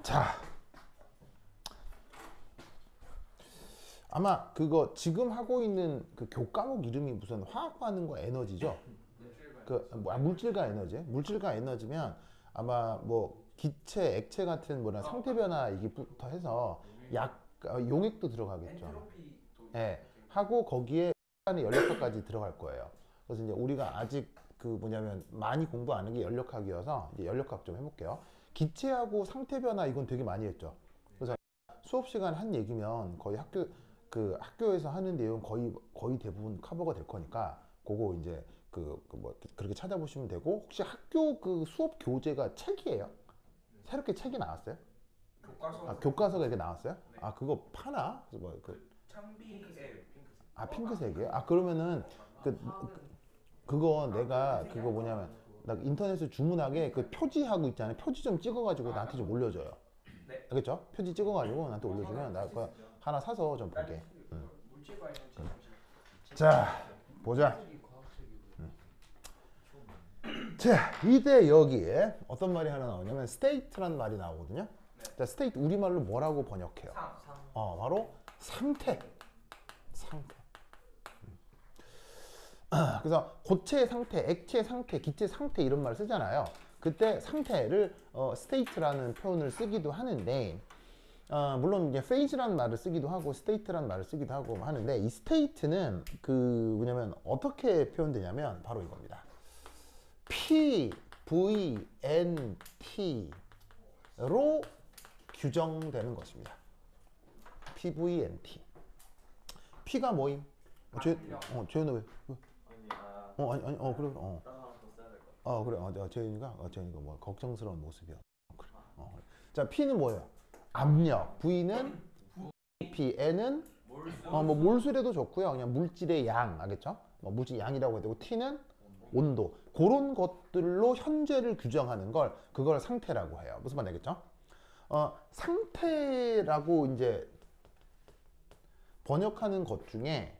자, 아마 그거 지금 하고 있는 그 교과목 이름이 무슨 화학과 하는 거 에너지죠? 그 물질과 에너지. 물질과 에너지면 아마 뭐 기체, 액체 같은 뭐나 상태 변화 이기부터 해서 용액도 들어가겠죠. 예, 하고 거기에 연력학까지 들어갈 거예요. 그래서 이제 우리가 아직 그 뭐냐면 많이 공부 안 한 게 연력학이어서 이제 연력학 좀 해볼게요. 기체하고 상태 변화 이건 되게 많이 했죠. 그래서 수업 시간 한 얘기면 거의 학교에서 하는 내용 거의 대부분 커버가 될 거니까 그거 이제 뭐 그렇게 찾아보시면 되고, 혹시 학교 그 수업 교재가 책이에요? 새롭게 책이 나왔어요? 교과서가 이렇게 나왔어요? 네. 아, 그거 파나? 뭐 창비에 핑크색. 핑크색이에요? 아, 그러면은 그거 내가 그거 뭐냐면 나 인터넷에 주문하게 그 표지하고 있잖아요. 표지 좀 찍어가지고 나한테 좀 올려줘요. 네. 알겠죠? 표지 찍어가지고 나한테 올려주면 나 그거 하나 사서 좀 볼게. 자, 보자. 자, 이때 여기에 어떤 말이 하나 나오냐면 state라는 말이 나오거든요. 자, state 우리말로 뭐라고 번역해요? 바로 상태. 그래서 고체 상태, 액체 상태, 기체 상태 이런 말 쓰잖아요. 그때 상태를 state라는 표현을 쓰기도 하는데, 물론 이제 phase라는 말을 쓰기도 하고 state라는 말을 쓰기도 하고 하는데, 이 state는 그 뭐냐면 어떻게 표현되냐면 바로 이겁니다. PVNT로 규정되는 것입니다. PVNT. P가 뭐임? 재현아 왜? 그래. 재현이가 뭐 걱정스러운 모습이야. 그래. 자, P는 뭐예요? 압력. V는 N은 뭐 몰수래도 좋고요. 그냥 물질의 양, 알겠죠? 뭐 물질 양이라고 해야 되고, T는 온도. 그런 것들로 현재를 규정하는 그걸 상태라고 해요. 무슨 말 알겠죠? 상태라고 이제 번역하는 것 중에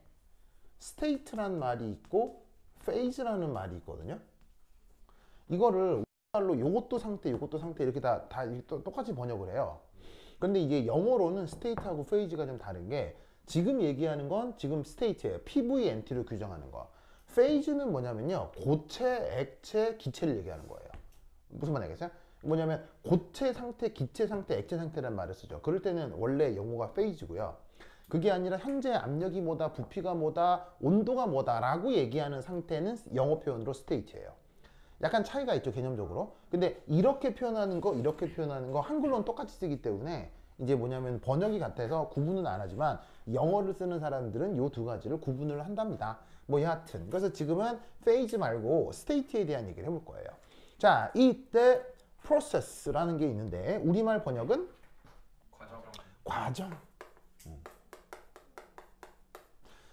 state라는 말이 있고 phase라는 말이 있거든요. 이거를 우리말로 요것도 상태 이렇게 다 똑같이 번역을 해요. 근데 이게 영어로는 state하고 phase가 좀 다른 게, 지금 얘기하는 건 지금 state예요. PVNT로 규정하는 거. phase는 뭐냐면요, 고체, 액체, 기체를 얘기하는 거예요. 무슨 말 알겠어요? 뭐냐면 고체 상태, 기체 상태, 액체 상태라는 말을 쓰죠. 그럴 때는 원래 용어가 phase고요. 그게 아니라 현재 압력이 뭐다, 부피가 뭐다, 온도가 뭐다 라고 얘기하는 상태는 영어 표현으로 state예요. 약간 차이가 있죠, 개념적으로. 근데 이렇게 표현하는 거, 이렇게 표현하는 거 한글로는 똑같이 쓰기 때문에 이제 뭐냐면 번역이 같아서 구분은 안 하지만 영어를 쓰는 사람들은 이 두 가지를 구분을 한답니다. 뭐 여하튼 그래서 지금은 phase 말고 state에 대한 얘기를 해볼 거예요. 자, 이때 process라는 게 있는데 우리말 번역은 과정.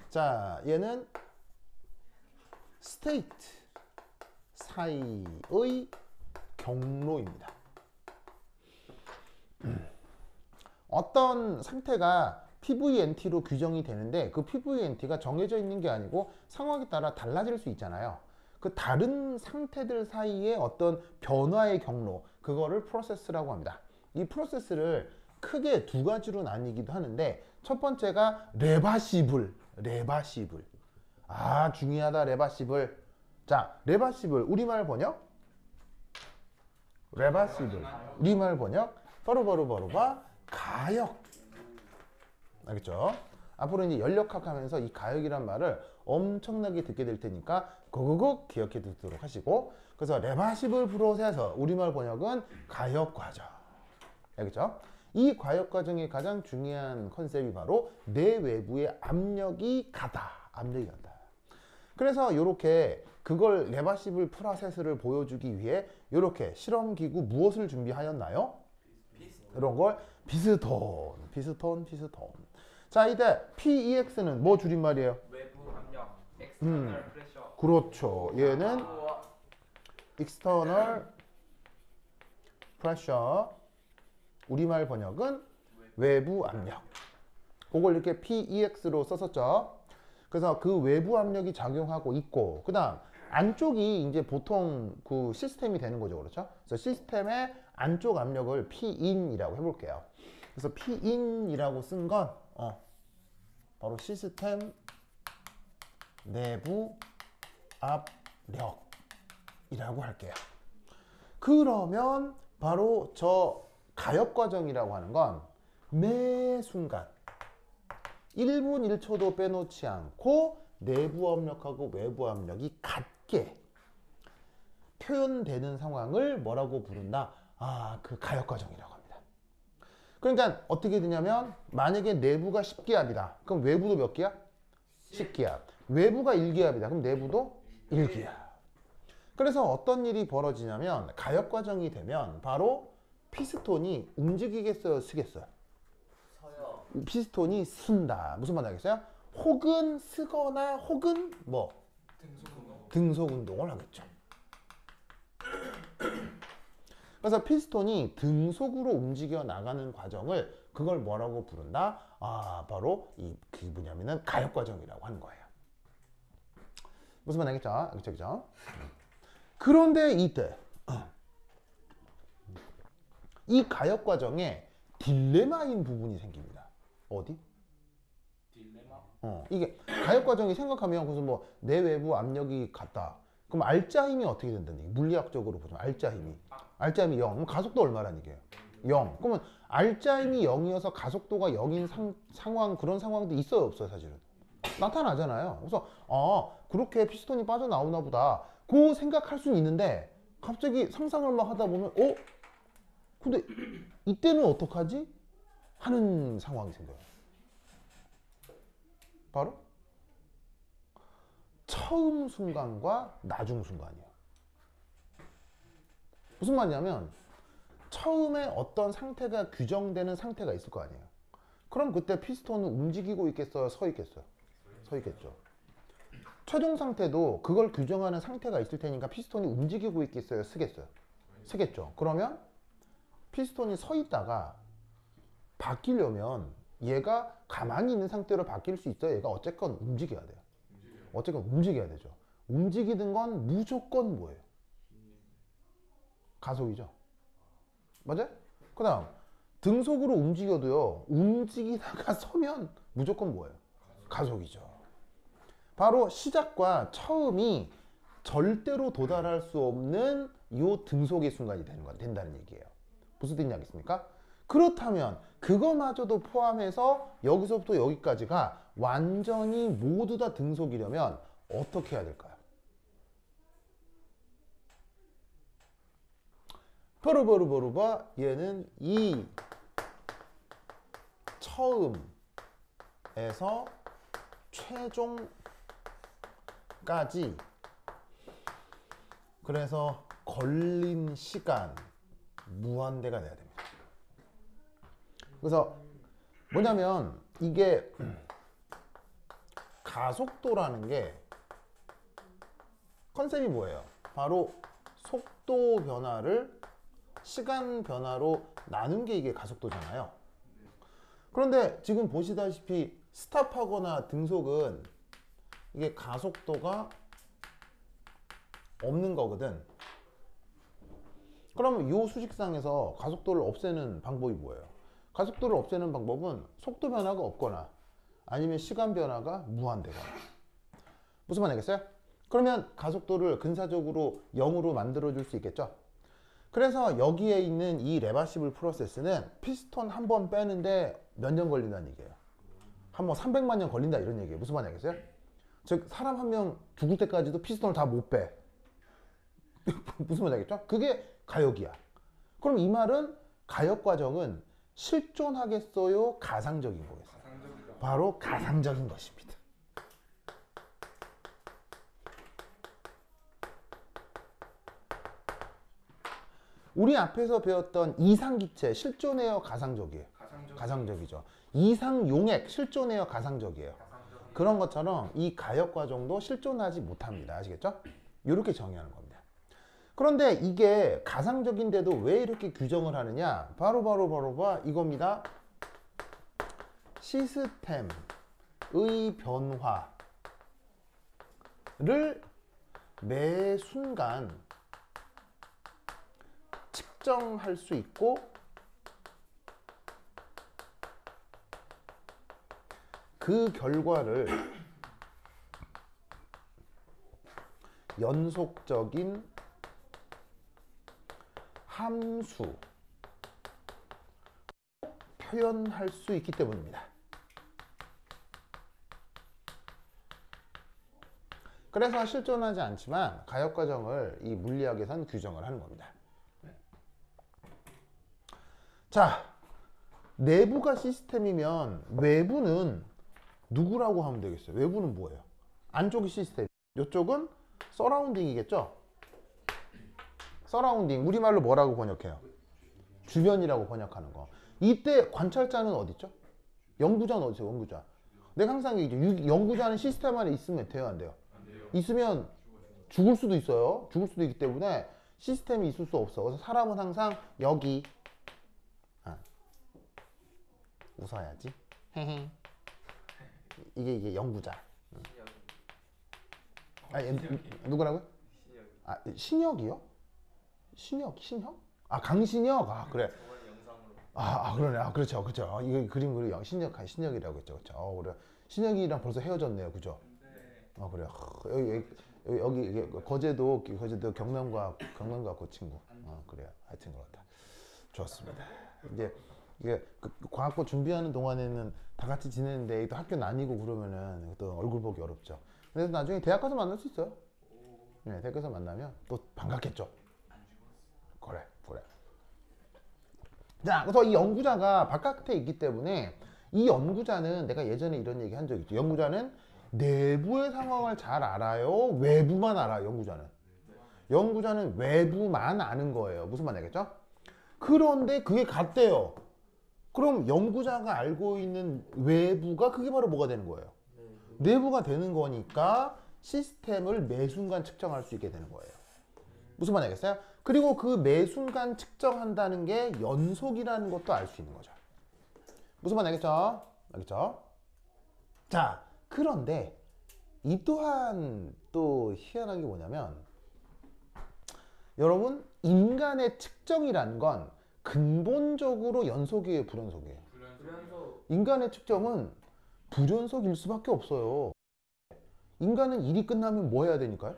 자, 얘는 state 사이의 경로입니다. 어떤 상태가 PVNT로 규정이 되는데 그 PVNT가 정해져 있는 게 아니고 상황에 따라 달라질 수 있잖아요. 그 다른 상태들 사이의 어떤 변화의 경로, 그거를 프로세스라고 합니다. 이 프로세스를 크게 두 가지로 나뉘기도 하는데, 첫 번째가 레버시블. 아, 중요하다, 레버시블. 자, 레버시블 우리말 번역? 레버시블 우리말 번역? 바로 가역. 알겠죠? 앞으로 이제 연력학 하면서 이 가역이란 말을 엄청나게 듣게 될 테니까 고고고 기억해 두도록 하시고, 그래서 레버시블 프로세서 우리말 번역은 가역 과정. 알겠죠? 이 가역 과정의 가장 중요한 컨셉이 바로 내 외부의 압력이 가다. 그래서 이렇게 그걸 레버시블 프로세스를 보여주기 위해 이렇게 실험기구 무엇을 준비하였나요? 이런 걸 피스톤. 자, 이때 PEX는 뭐 줄임말이에요? 외부 압력, external pressure. 그렇죠. 얘는 external pressure. 우리말 번역은 외부 압력. 그걸 이렇게 PEX로 썼었죠. 그래서 그 외부 압력이 작용하고 있고, 그 다음 안쪽이 이제 보통 그 시스템이 되는 거죠. 그렇죠? 그래서 시스템의 안쪽 압력을 Pin이라고 해볼게요. 그래서 Pin이라고 쓴 건 바로 시스템 내부 압력이라고 할게요. 그러면 바로 저 가역 과정이라고 하는 건 매 순간 1분 1초도 빼놓지 않고 내부 압력하고 외부 압력이 같게 표현되는 상황을 뭐라고 부른다? 그 가역 과정이라고 합니다. 그러니까 어떻게 되냐면 만약에 내부가 10기압이다. 그럼 외부도 몇 기압? 10기압. 외부가 1기압이다. 그럼 내부도 1기압. 그래서 어떤 일이 벌어지냐면 가역 과정이 되면 바로 피스톤이 움직이겠어요, 쓰겠어요? 서요. 피스톤이 쓴다. 무슨 말 하겠어요? 혹은 쓰거나 혹은 뭐 등속 운동을 하겠죠. 그래서 피스톤이 등속으로 움직여 나가는 과정을 그걸 뭐라고 부른다? 바로 그 뭐냐면은 가역 과정이라고 하는 거예요. 무슨 말 알겠죠? 그죠? 그런데 이때 이 가역 과정에 딜레마인 부분이 생깁니다. 어디? 딜레마? 이게 가역 과정이 생각하면 그래서 뭐 내외부 압력이 같다. 그럼 알짜 힘이 어떻게 된다는 얘기? 물리학적으로 보자면 알짜 힘이 0. 그럼 가속도 얼마라는 얘기예요? 0. 그러면 알짜 힘이 0이어서 가속도가 0인 상황 그런 상황도 있어요, 없어요, 사실은? 나타나잖아요. 그래서 그렇게 피스톤이 빠져나오나 보다. 그 생각할 수는 있는데 갑자기 상상을 막 하다 보면 근데 이때는 어떡하지? 하는 상황이 생겨요. 바로 처음 순간과 나중 순간이에요. 무슨 말이냐면 처음에 어떤 상태가 규정되는 상태가 있을 거 아니에요. 그럼 그때 피스톤은 움직이고 있겠어요? 서 있겠어요? 서 있겠죠. 최종 상태도 그걸 규정하는 상태가 있을 테니까 피스톤이 움직이고 있겠어요? 쓰겠어요? 쓰겠죠. 그러면 피스톤이 서 있다가 바뀌려면 얘가 가만히 있는 상태로 바뀔 수 있어요? 얘가 어쨌건 움직여야 돼요. 어쨌건 움직여야 되죠. 움직이는 건 무조건 뭐예요? 가속이죠. 맞아요? 그 다음 등속으로 움직여도요. 움직이다가 서면 무조건 뭐예요? 가속이죠. 바로 시작과 처음이 절대로 도달할 수 없는 요 등속의 순간이 된다는 얘기예요. 무슨 뜻인지 알겠습니까? 그렇다면 그거마저도 포함해서 여기서부터 여기까지가 완전히 모두 다 등속이려면 어떻게 해야 될까요? 바로 얘는 이 처음에서 최종까지 그래서 걸린 시간 무한대가 돼야 됩니다. 그래서 뭐냐면 이게 가속도라는 게 컨셉이 뭐예요? 바로 속도 변화를 시간 변화로 나눈 게 이게 가속도잖아요. 그런데 지금 보시다시피 스탑하거나 등속은 이게 가속도가 없는 거거든. 그러면 이 수식상에서 가속도를 없애는 방법이 뭐예요? 가속도를 없애는 방법은 속도 변화가 없거나 아니면 시간 변화가 무한대거나. 무슨 말 알겠어요? 그러면 가속도를 근사적으로 0으로 만들어 줄 수 있겠죠? 그래서 여기에 있는 이 레버시블 프로세스는 피스톤 한 번 빼는데 몇 년 걸린다는 얘기예요. 한 번 300만 년 걸린다 이런 얘기예요. 무슨 말 알겠어요? 즉 사람 한 명 죽을 때까지도 피스톤을 다 못 빼. 무슨 말 알겠죠? 그게 가역이야. 그럼 이 말은 가역 과정은 실존하겠어요? 가상적인 거겠어요? 바로 가상적인 것입니다. 우리 앞에서 배웠던 이상기체 실존해요? 가상적이에요? 가상적이죠. 이상용액 실존해요? 가상적이에요? 그런 것처럼 이 가역 과정도 실존하지 못합니다. 아시겠죠? 이렇게 정의하는 겁니다. 그런데 이게 가상적인데도 왜 이렇게 규정을 하느냐? 바로 이겁니다. 시스템의 변화를 매 순간 측정할 수 있고 그 결과를 연속적인 함수 표현할 수 있기 때문입니다. 그래서 실존하지 않지만 가역과정을 이 물리학에선 규정을 하는 겁니다. 자, 내부가 시스템이면 외부는 누구라고 하면 되겠어요? 외부는 뭐예요? 안쪽이 시스템, 이쪽은 서라운딩이겠죠? 서라운딩, 우리말로 뭐라고 번역해요? 주변이라고 번역하는 거. 이때 관찰자는 어디 있죠? 연구자는 어디 있어요? 연구자. 내가 항상 얘기죠. 연구자는 시스템 안에 있으면 돼요, 안 돼요? 있으면 죽을 수도 있어요. 죽을 수도 있기 때문에 시스템이 있을 수 없어. 그래서 사람은 항상 여기 웃어야지. 이게 연구자. 누구라고요? 신혁이요? 신혁? 강신혁. 그래. 그러네. 그렇죠. 이거 그림 그려 신혁이라고 했죠. 그렇죠. 그래. 신혁이랑 벌써 헤어졌네요. 그죠? 그래요. 여기 거제도 경남과 그 친구. 그래요. 하여튼 그렇다. 좋았습니다. 이제 이게 과학고 준비하는 동안에는 다 같이 지내는데 또 학교 나뉘고 그러면은 또 얼굴 보기 어렵죠. 그래서 나중에 대학 가서 만날 수 있어요. 네, 대학 가서 만나면 또 반갑겠죠. 그래. 자, 그래서 이 연구자가 바깥에 있기 때문에 이 연구자는 내가 예전에 이런 얘기 한 적 있죠. 연구자는 내부의 상황을 잘 알아요? 외부만 알아요? 연구자는 외부만 아는 거예요. 무슨 말 알겠죠? 그런데 그게 같대요. 그럼 연구자가 알고 있는 외부가 그게 바로 뭐가 되는 거예요? 내부가 되는 거니까 시스템을 매 순간 측정할 수 있게 되는 거예요. 무슨 말 알겠어요? 그리고 그 매 순간 측정한다는 게 연속이라는 것도 알 수 있는 거죠. 무슨 말 알겠죠? 자, 그런데 이 또한 또 희한한 게 뭐냐면 여러분, 인간의 측정이라는 건 근본적으로 연속이에요, 불연속이에요? 인간의 측정은 불연속일 수밖에 없어요. 인간은 일이 끝나면 뭐 해야 되니까요?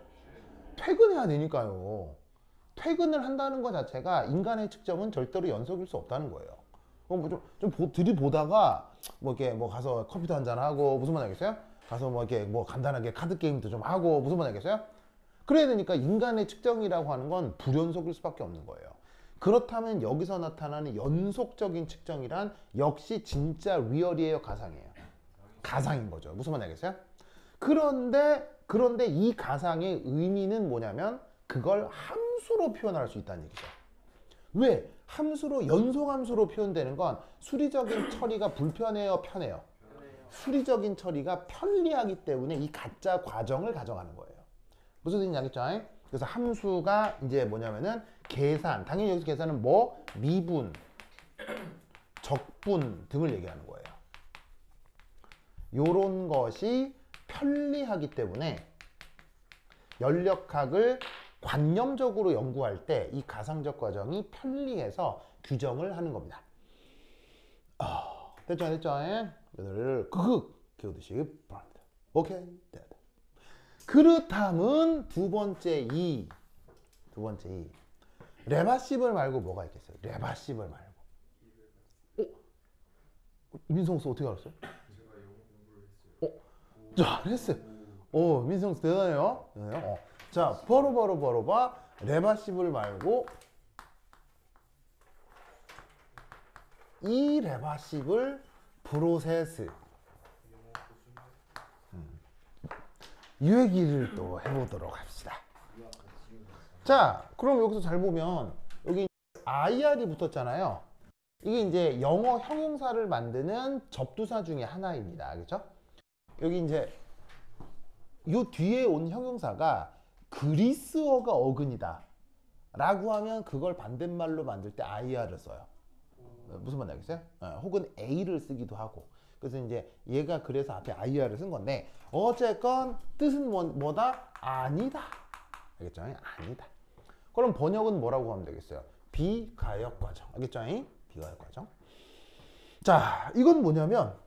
퇴근해야 되니까요. 퇴근을 한다는 것 자체가 인간의 측정은 절대로 연속일 수 없다는 거예요. 좀 들이보다가 이렇게 가서 커피도 한잔 하고, 무슨 말 알겠어요? 가서 이렇게 간단하게 카드 게임도 좀 하고, 무슨 말 알겠어요? 그래야 되니까 인간의 측정이라고 하는 건 불연속일 수밖에 없는 거예요. 그렇다면 여기서 나타나는 연속적인 측정이란 역시 진짜 리얼이에요, 가상이에요? 가상인 거죠. 무슨 말 알겠어요? 그런데 이 가상의 의미는 뭐냐면 그걸 함수로 표현할 수 있다는 얘기죠. 왜? 연속 함수로 표현되는 건 수리적인 처리가 불편해요, 편해요? 수리적인 처리가 편리하기 때문에 이 가짜 과정을 가정하는 거예요. 무슨 뜻인지 알겠죠? 그래서 함수가 이제 뭐냐면은 계산, 당연히 여기서 계산은 미분, 적분 등을 얘기하는 거예요. 요런 것이 편리하기 때문에 연력학을 관념적으로 연구할 때 이 가상적 과정이 편리해서 규정을 하는 겁니다. 됐죠? 오늘을 크크 키워두시기 바랍니다. 오케이? 됐다. 그렇다면 두 번째 이 레바시블 말고 뭐가 있겠어요? 레바시블 말고. 민성수 어떻게 알았어요? 잘했어요. 민성수 대단해요. 자, 바로 봐. 레바시블 말고 이 레바시블 프로세스 이 얘기를 또 해보도록 합시다. 자, 그럼 여기서 잘 보면 여기 IR이 붙었잖아요. 이게 이제 영어 형용사를 만드는 접두사 중에 하나입니다. 그렇죠? 여기 이제 요 뒤에 온 형용사가 그리스어가 어근이다 라고 하면 그걸 반대말로 만들 때 IR을 써요. 무슨 말인지 알겠어요? 혹은 A를 쓰기도 하고. 그래서 이제 얘가 그래서 앞에 IR을 쓴 건데 어쨌건 뜻은 뭐다? 아니다 알겠죠? 아니다. 그럼 번역은 뭐라고 하면 되겠어요? 비가역 과정. 알겠죠? 비가역 과정. 자, 이건 뭐냐면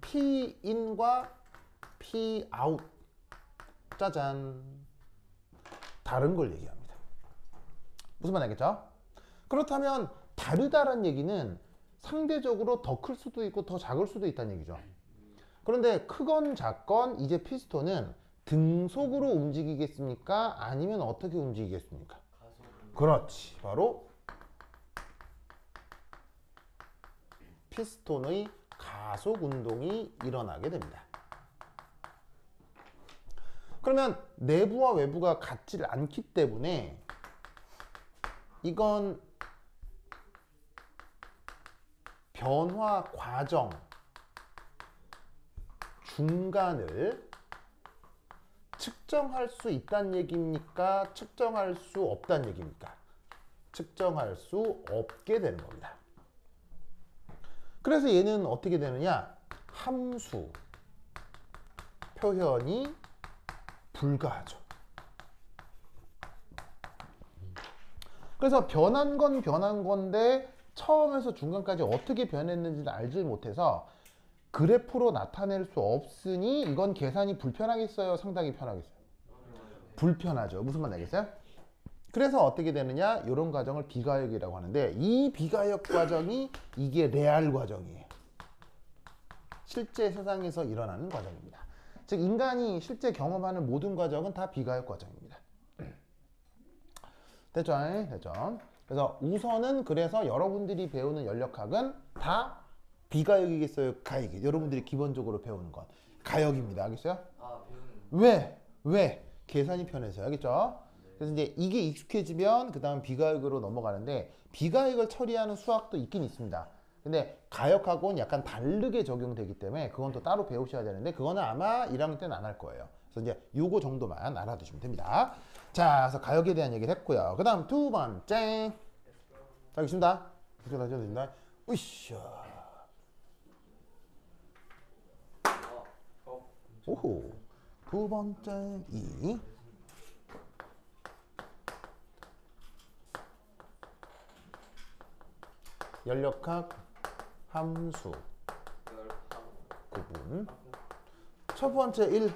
P인과 Pout. 짜잔. 다른 걸 얘기합니다. 무슨 말 알겠죠? 그렇다면 다르다란 얘기는 상대적으로 더 클 수도 있고 더 작을 수도 있다는 얘기죠. 그런데 크건 작건 이제 피스톤은 등속으로 움직이겠습니까? 아니면 어떻게 움직이겠습니까? 그렇지. 바로 피스톤의 가속 운동이 일어나게 됩니다. 그러면 내부와 외부가 같지 않기 때문에 이건 변화 과정 중간을 측정할 수 있다는 얘기입니까? 측정할 수 없다는 얘기입니까? 측정할 수 없게 되는 겁니다. 그래서 얘는 어떻게 되느냐? 함수 표현이 불가하죠. 그래서 변한 건 변한 건데 처음에서 중간까지 어떻게 변했는지는 알지 못해서 그래프로 나타낼 수 없으니 이건 계산이 불편하겠어요? 상당히 편하겠어요? 불편하죠. 무슨 말 알겠어요? 그래서 어떻게 되느냐? 이런 과정을 비가역이라고 하는데 이 비가역 과정이 이게 레알 과정이에요. 실제 세상에서 일어나는 과정입니다. 즉 인간이 실제 경험하는 모든 과정은 다 비가역 과정입니다. 됐죠? 됐죠? 그래서 우선은 그래서 여러분들이 배우는 연력학은 다 비가역이겠어요? 가역이? 여러분들이 기본적으로 배우는 건 가역입니다. 알겠어요? 아, 배우는. 왜? 계산이 편해서요. 알겠죠? 그래서 이제 이게 익숙해지면 그 다음 비가역으로 넘어가는데 비가역을 처리하는 수학도 있긴 있습니다. 근데 가역하고는 약간 다르게 적용되기 때문에 그건 또 따로 배우셔야 되는데 그거는 아마 1학년 때는 안 할 거예요. 그래서 이제 요거 정도만 알아두시면 됩니다. 자, 그래서 가역에 대한 얘기를 했고요. 그 다음 두 번째. 자, 알겠습니다. 알겠습니다. 으쌰. 오호. 두 번째 이. 연력학 함수 구분. 첫 번째 1.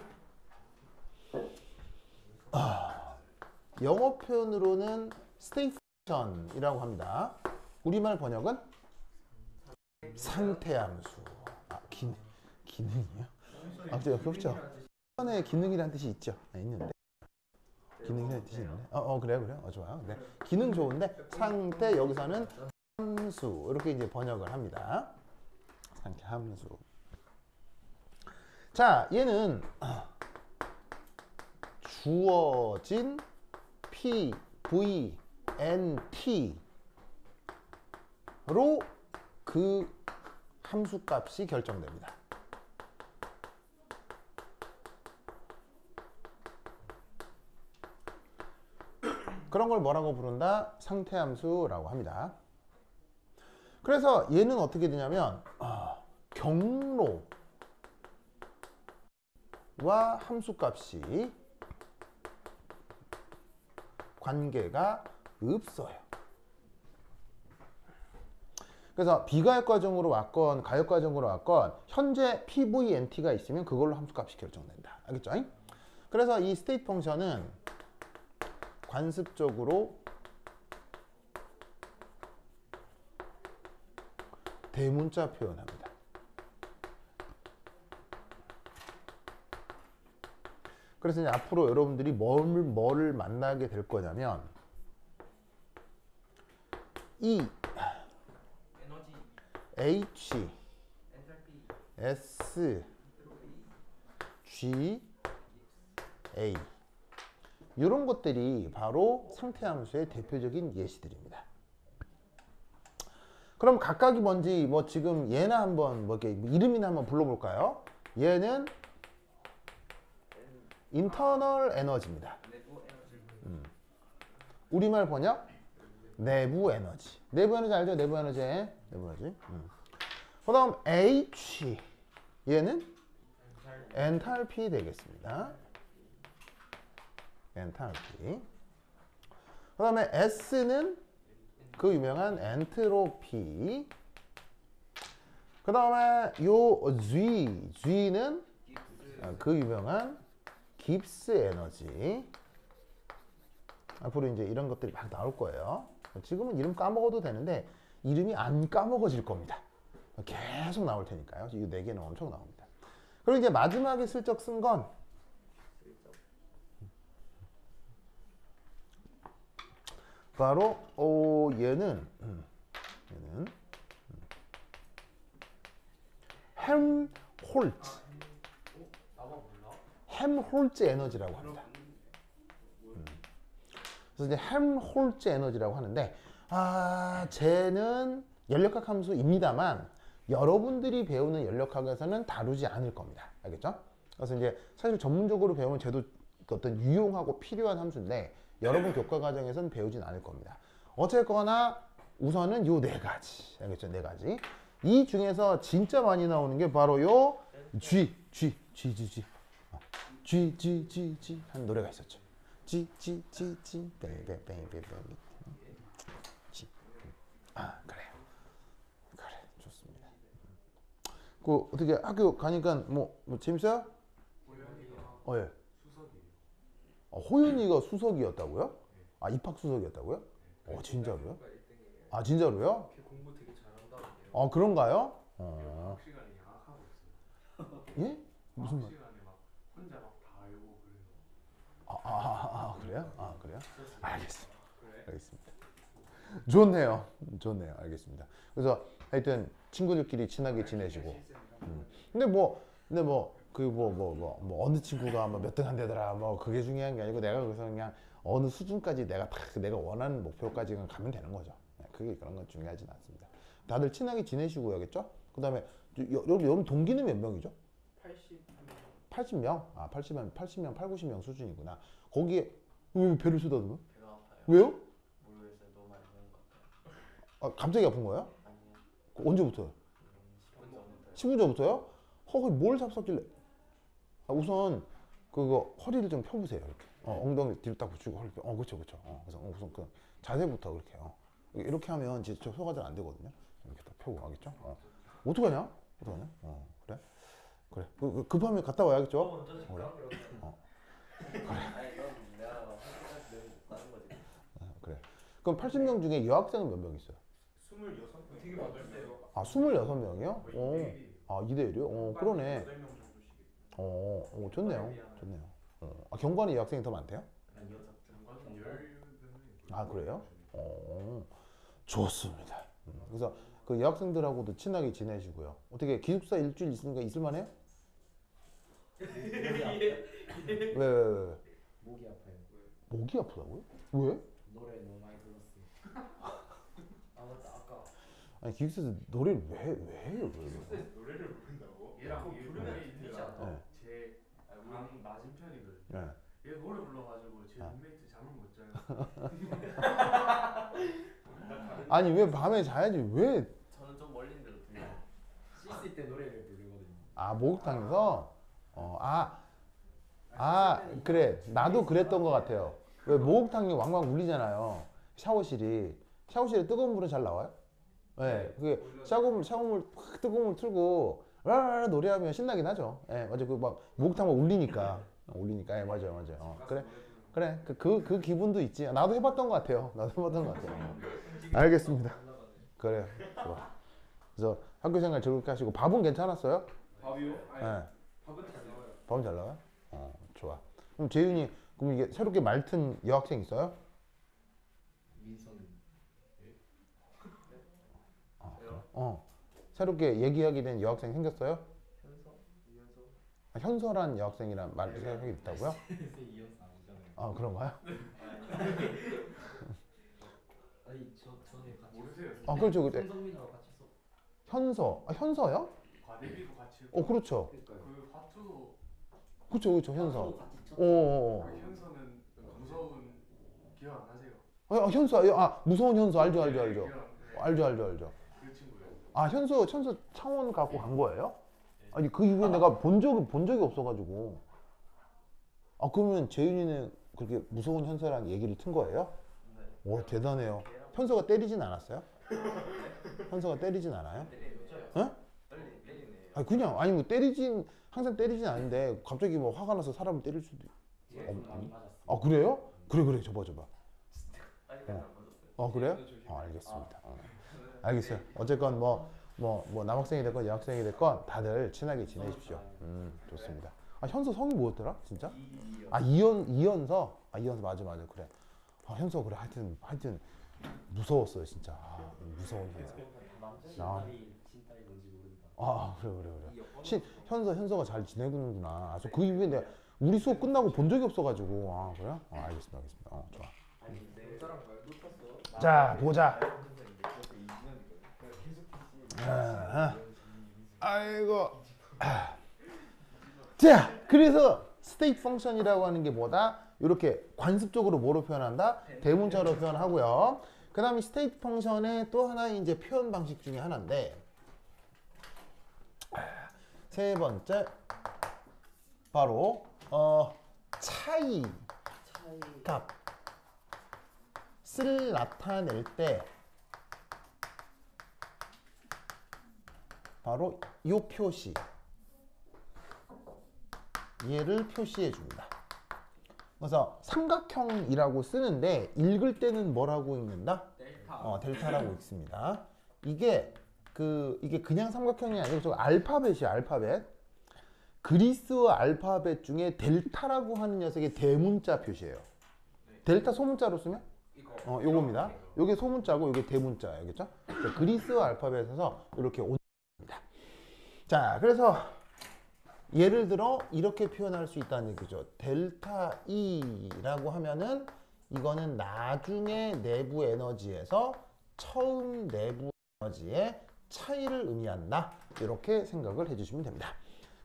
영어 표현으로는 스테이션이라고 합니다. 우리말 번역은 상태 함수. 기능이요? 저 여기 없죠? 표현에 기능이라는 뜻이 있죠? 있는데. 기능이라는 뜻이 있는데. 그래요. 좋아요. 네. 기능 좋은데 상태 여기서는 함수 이렇게 이제 번역을 합니다. 상태 함수. 자, 얘는 주어진 P, V, N, T로 그 함수 값이 결정됩니다. 그런 걸 뭐라고 부른다? 상태 함수라고 합니다. 그래서 얘는 어떻게 되냐면 경로와 함수값이 관계가 없어요. 그래서 비가역 과정으로 왔건 가역 과정으로 왔건 현재 PVNT가 있으면 그걸로 함수값이 결정된다. 알겠죠? 그래서 이 스테이트 펑션은 관습적으로 대문자 표현합니다. 그래서 이제 앞으로 여러분들이 뭐를 만나게 될 거냐면 E, 에너지, H, 엔탈피, S, 엔트로피, G, A 이런 것들이 바로 상태함수의 대표적인 예시들입니다. 그럼 각각이 뭔지 뭐 지금 얘나 한번 뭐 이렇게 이름이나 한번 불러볼까요? 얘는 인터널 에너지입니다. 내부 에너지, 우리말 번역 내부 에너지. 내부 에너지 알죠? 내부 에너지. 그다음 H 얘는 엔탈피 되겠습니다. 엔탈피. 그 다음에 S는 그 유명한 엔트로피. 그 다음에 요 G는 그 유명한 깁스 에너지. 앞으로 이제 이런 것들이 막 나올 거예요. 지금은 이름 까먹어도 되는데 이름이 안 까먹어질 겁니다. 계속 나올 테니까요. 이 네 개는 엄청 나옵니다. 그리고 이제 마지막에 슬쩍 쓴 건 바로 얘는 헬홀츠 헬홀츠 에너지라고 합니다. 그래서 이제 헬홀츠 에너지라고 하는데 쟤는 연력학 함수입니다만 여러분들이 배우는 연력학에서는 다루지 않을 겁니다. 알겠죠? 그래서 이제 사실 전문적으로 배우면 쟤도 어떤 유용하고 필요한 함수인데 여러분 교과 과정에서는 배우진 않을 겁니다. 어쨌거나 우선은 요 네 가지. 알겠죠? 네 가지. 이 중에서 진짜 많이 나오는 게 바로 요 G 한 노래가 있었죠. G 그래요. 그래 좋습니다. 그 어떻게 학교 가니까 뭐 재밌어요? 예. 호연이가 수석이었다고요? 입학 수석이었다고요? 진짜로요? 진짜로요? 공부 되게 잘한다는데요. 그런가요? 과학 시간에 양악하고 있어요. 예? 무슨 과학 말? 시간에 막 혼자 막 다 알고 그래요. 그래요? 그래요? 알겠습니다. 그래? 알겠습니다. 좋네요. 알겠습니다. 그래서 하여튼 친구들끼리 친하게 지내시고. 근데 어느 친구가 몇 등 한대더라 그게 중요한 게 아니고 내가 그래서 그냥 어느 수준까지 내가 원하는 목표까지만 가면 되는 거죠. 그게 그런 건 중요하진 않습니다. 다들 친하게 지내시고 알겠죠? 그 다음에 여러분 동기는 몇 명이죠? 80명? 80명, 90명 수준이구나. 거기에 왜 배를 쓰다듬어? 배가 아파요. 왜요? 모르겠어요. 너무 많이 먹은 것 같아요. 갑자기 아픈 거예요? 아니요. 언제부터요? 10분 전부터요. 10분 전부터요? 뭘 잡섰길래? 우선 그거 허리를 좀 펴보세요. 이렇게. 엉덩이 뒤로 딱 붙이고 허리 펴. 그렇죠. 그래서 우선 그 자세부터 그렇게 해요. 이렇게 하면 진짜 소화 잘 안 되거든요. 이렇게 딱 펴고 하겠죠? 어떡하냐? 그래. 급하면 갔다 와야겠죠? 그래. 아니 이건 내가 학교까지 내일 못 가는 거지. 그래. 그럼 80명 중에 여학생은 몇 명 있어요? 26명 되게 많으세요. 26명이요? 거의 2대 1이요? 그러네. 8명 정도씩. 좋네요. 경관이 여학생이 더 많대요? 아니요. 정관은 10명. 그래요? 좋습니다. 그래서 그 여학생들하고도 친하게 지내시고요. 어떻게 기숙사 일주일 있으니까 있을만해요? 왜? 목이 아파요. 목이 아프다고요? 왜? 노래 너무 많이 들었어요. 맞다. 아까 아니 기숙사에서 노래를 왜 해요? 노래를 부른다고? 얘랑 부르는 게 있지 않아? 방 맞은편이거든. 네. 얘 노래 불러가지고 제 룸메이트 잠을 못 자요. 아니 왜 밤에 자야지 왜? 저는 좀 멀린 데로 들려요. 씻을 때 노래를 부르거든요. 목욕탕에서? 그래. 나도 그랬던 것 같아요. 왜 목욕탕이 왕왕 울리잖아요. 샤워실에 뜨거운 물은 잘 나와요? 네. 그게 샤워물 확 뜨거운 물 틀고 라라라 노래하면 신나긴 하죠. 예, 맞아. 그 막 목욕탕 막 울리니까. 예, 맞아요. 그래. 그 기분도 있지. 나도 해봤던 것 같아요. 알겠습니다. 그래. 좋아. 그래서 학교 생활 즐겁게 하시고 밥은 괜찮았어요? 밥이요? 아니 네. 밥은 잘 나와요. 밥은 잘 나와요? 좋아. 그럼 재윤이 그럼 이게 새롭게 맡은 여학생 있어요? 민서는 새롭게 얘기하게 된 여학생 생겼어요? 이현서 현서란 여학생이란 말 생각이 있다고요? 이현서 아니잖아요. 그런가요? 아니 전에 같이 모르세요? 그렇죠. 손성민하고 같이 현서. 현서요? 과대비도 같이 했고 그렇죠. 그 화투 그렇죠. 현서. 같이 쳤. 그 현서는 무서운 기억 안 나세요? 현서. 무서운 현서 알죠. 기억 안 나요. 알죠. 그 친구예요. 현서 창원 갖고 간 거예요? 아니 그 이후에 내가 본 적이 없어가지고. 그러면 재윤이는 그렇게 무서운 현서랑 얘기를 튼 거예요? 네. 오, 대단해요. 현서가 때리진 않았어요? 현서가 때리진 않아요? 어? 때리네요. 아니 그냥 아니 뭐 때리진 항상 때리진 않는데 갑자기 뭐 화가 나서 사람을 때릴 수도 많이 맞았어. 아 그래요? 그래 줘봐 아직까지 안 맞았어요. 그래요? 알겠습니다. 알겠어요. 어쨌건 뭐 남학생이 됐건 여학생이 됐건 다들 친하게 지내십시오. 좋습니다. 아 현서 성이 뭐였더라 진짜? 아 이현서. 아 이현서 맞아 그래. 아 현서 그래 하여튼 무서웠어요 진짜. 아, 무서운 현서. 아. 진딸이 뭔지 모른다. 아 그래. 현서가 잘 지내는구나. 아, 저 그 이후에 내가 우리 수업 끝나고 본 적이 없어가지고. 아 그래요? 알겠습니다. 좋아. 아니 내 사람 말도 컸어. 자 보자. 아이고. 자 그래서 스테이트 펑션이라고 하는 게 뭐다? 이렇게 관습적으로 뭐로 표현한다? 대문자로 표현하고요. 그 다음에 스테이트 펑션의 또 하나의 이제 표현 방식 중에 하나인데 세 번째 바로 차이 값을 나타낼 때 바로 이 표시 얘를 표시해 줍니다. 그래서 삼각형이라고 쓰는데 읽을 때는 뭐라고 읽는다? 델타. 델타라고 읽습니다. 이게 그냥 삼각형이 아니고 저 알파벳이야, 알파벳. 그리스어 알파벳 중에 델타라고 하는 녀석의 대문자 표시예요. 델타 소문자로 쓰면 요겁니다. 요게 소문자고 요게 대문자예요. 알겠죠? 그리스어 알파벳에서 이렇게 옵니다. 자, 그래서 예를 들어 이렇게 표현할 수 있다는 얘기죠. 델타 E라고 하면은 이거는 나중에 내부 에너지에서 처음 내부 에너지의 차이를 의미한다. 이렇게 생각을 해주시면 됩니다.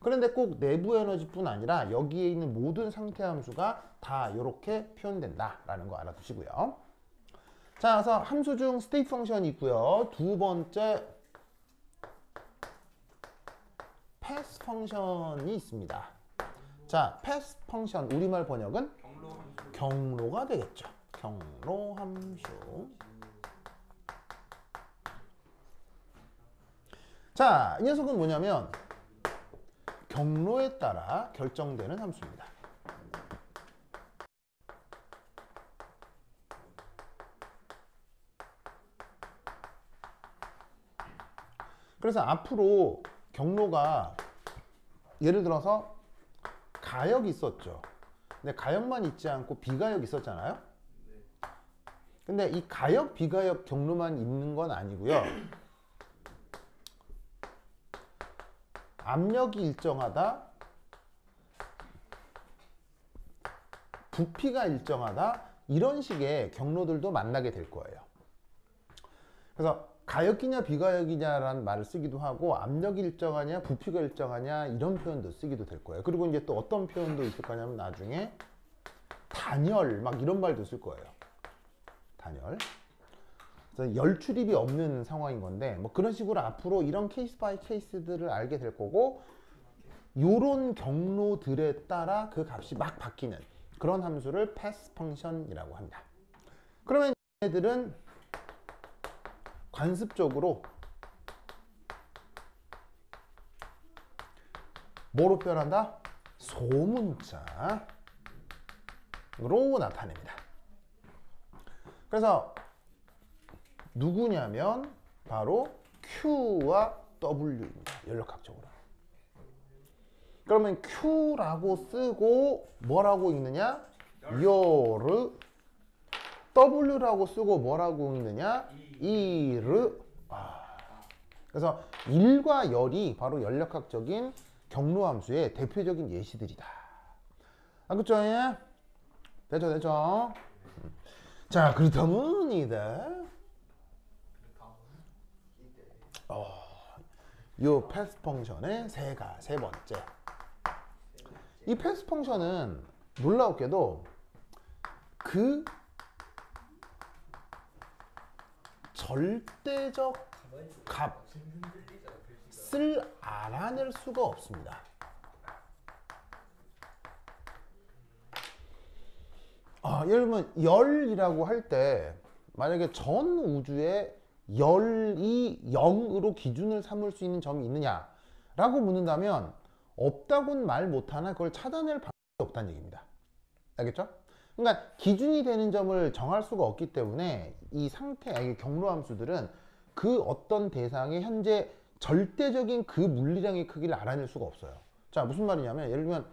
그런데 꼭 내부 에너지뿐 아니라 여기에 있는 모든 상태 함수가 다 이렇게 표현된다라는 거 알아두시고요. 자, 그래서 함수 중 스테이트 펑션이 있고요. 두 번째 패스 펑션이 있습니다. 자, 패스 펑션 우리말 번역은 경로가 되겠죠. 경로 함수. 자, 이 녀석은 뭐냐면 경로에 따라 결정되는 함수입니다. 그래서 앞으로 경로가 예를 들어서 가역이 있었죠. 근데 가역만 있지 않고 비가역이 있었잖아요. 근데 이 가역, 비가역 경로만 있는 건 아니고요. 압력이 일정하다, 부피가 일정하다, 이런 식의 경로들도 만나게 될 거예요. 그래서 가역이냐 비가역이냐라는 말을 쓰기도 하고 압력이 일정하냐 부피가 일정하냐 이런 표현도 쓰기도 될 거예요. 그리고 이제 또 어떤 표현도 있을 거냐면 나중에 단열 막 이런 말도 쓸 거예요. 단열. 그래서 열 출입이 없는 상황인 건데 뭐 그런 식으로 앞으로 이런 케이스 바이 케이스들을 알게 될 거고 요런 경로들에 따라 그 값이 막 바뀌는 그런 함수를 패스 펑션이라고 합니다. 그러면 얘들은 관습적으로 뭐로 표현한다? 소문자로 나타냅니다. 그래서 누구냐면 바로 Q와 W입니다. 연력학적으로. 그러면 Q라고 쓰고 뭐라고 읽느냐? 요르. W라고 쓰고 뭐라고 읽느냐? 이르. 그래서 일과 열이 바로 연력학적인 경로함수의 대표적인 예시들이다. 아, 그쵸? 예? 됐죠? 자, 그렇다면이다. 요 패스 펑션의 세 번째. 이 패스 펑션은 놀라웠게도 그 절대적 값을 알아낼 수가 없습니다. 예를 들면 열이라고 할 때 만약에 전 우주에 열이 0으로 기준을 삼을 수 있는 점이 있느냐라고 묻는다면 없다고는 말 못하나 그걸 찾아낼 방법이 없다는 얘기입니다. 알겠죠? 그러니까 기준이 되는 점을 정할 수가 없기 때문에 이 경로함수들은 그 어떤 대상의 현재 절대적인 그 물리량의 크기를 알아낼 수가 없어요. 자, 무슨 말이냐면 예를 들면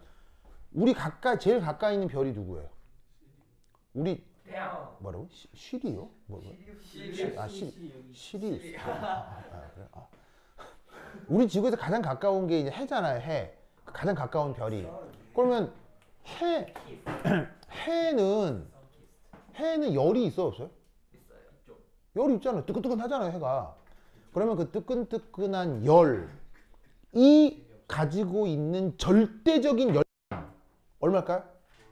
제일 가까이 있는 별이 누구예요? 우리 태양. 뭐라고? 시리요? 뭐라고? 시리우스. 그래? 우리 지구에서 가장 가까운 게 이제 해잖아요. 해. 가장 가까운 별이. 그러면 해는 열이 있어 없어요? 있어요. 열이 있잖아요. 뜨끈뜨끈하잖아요, 해가. 그러면 그 뜨끈뜨끈한 열이 가지고 있는 절대적인 열량 얼마일까요?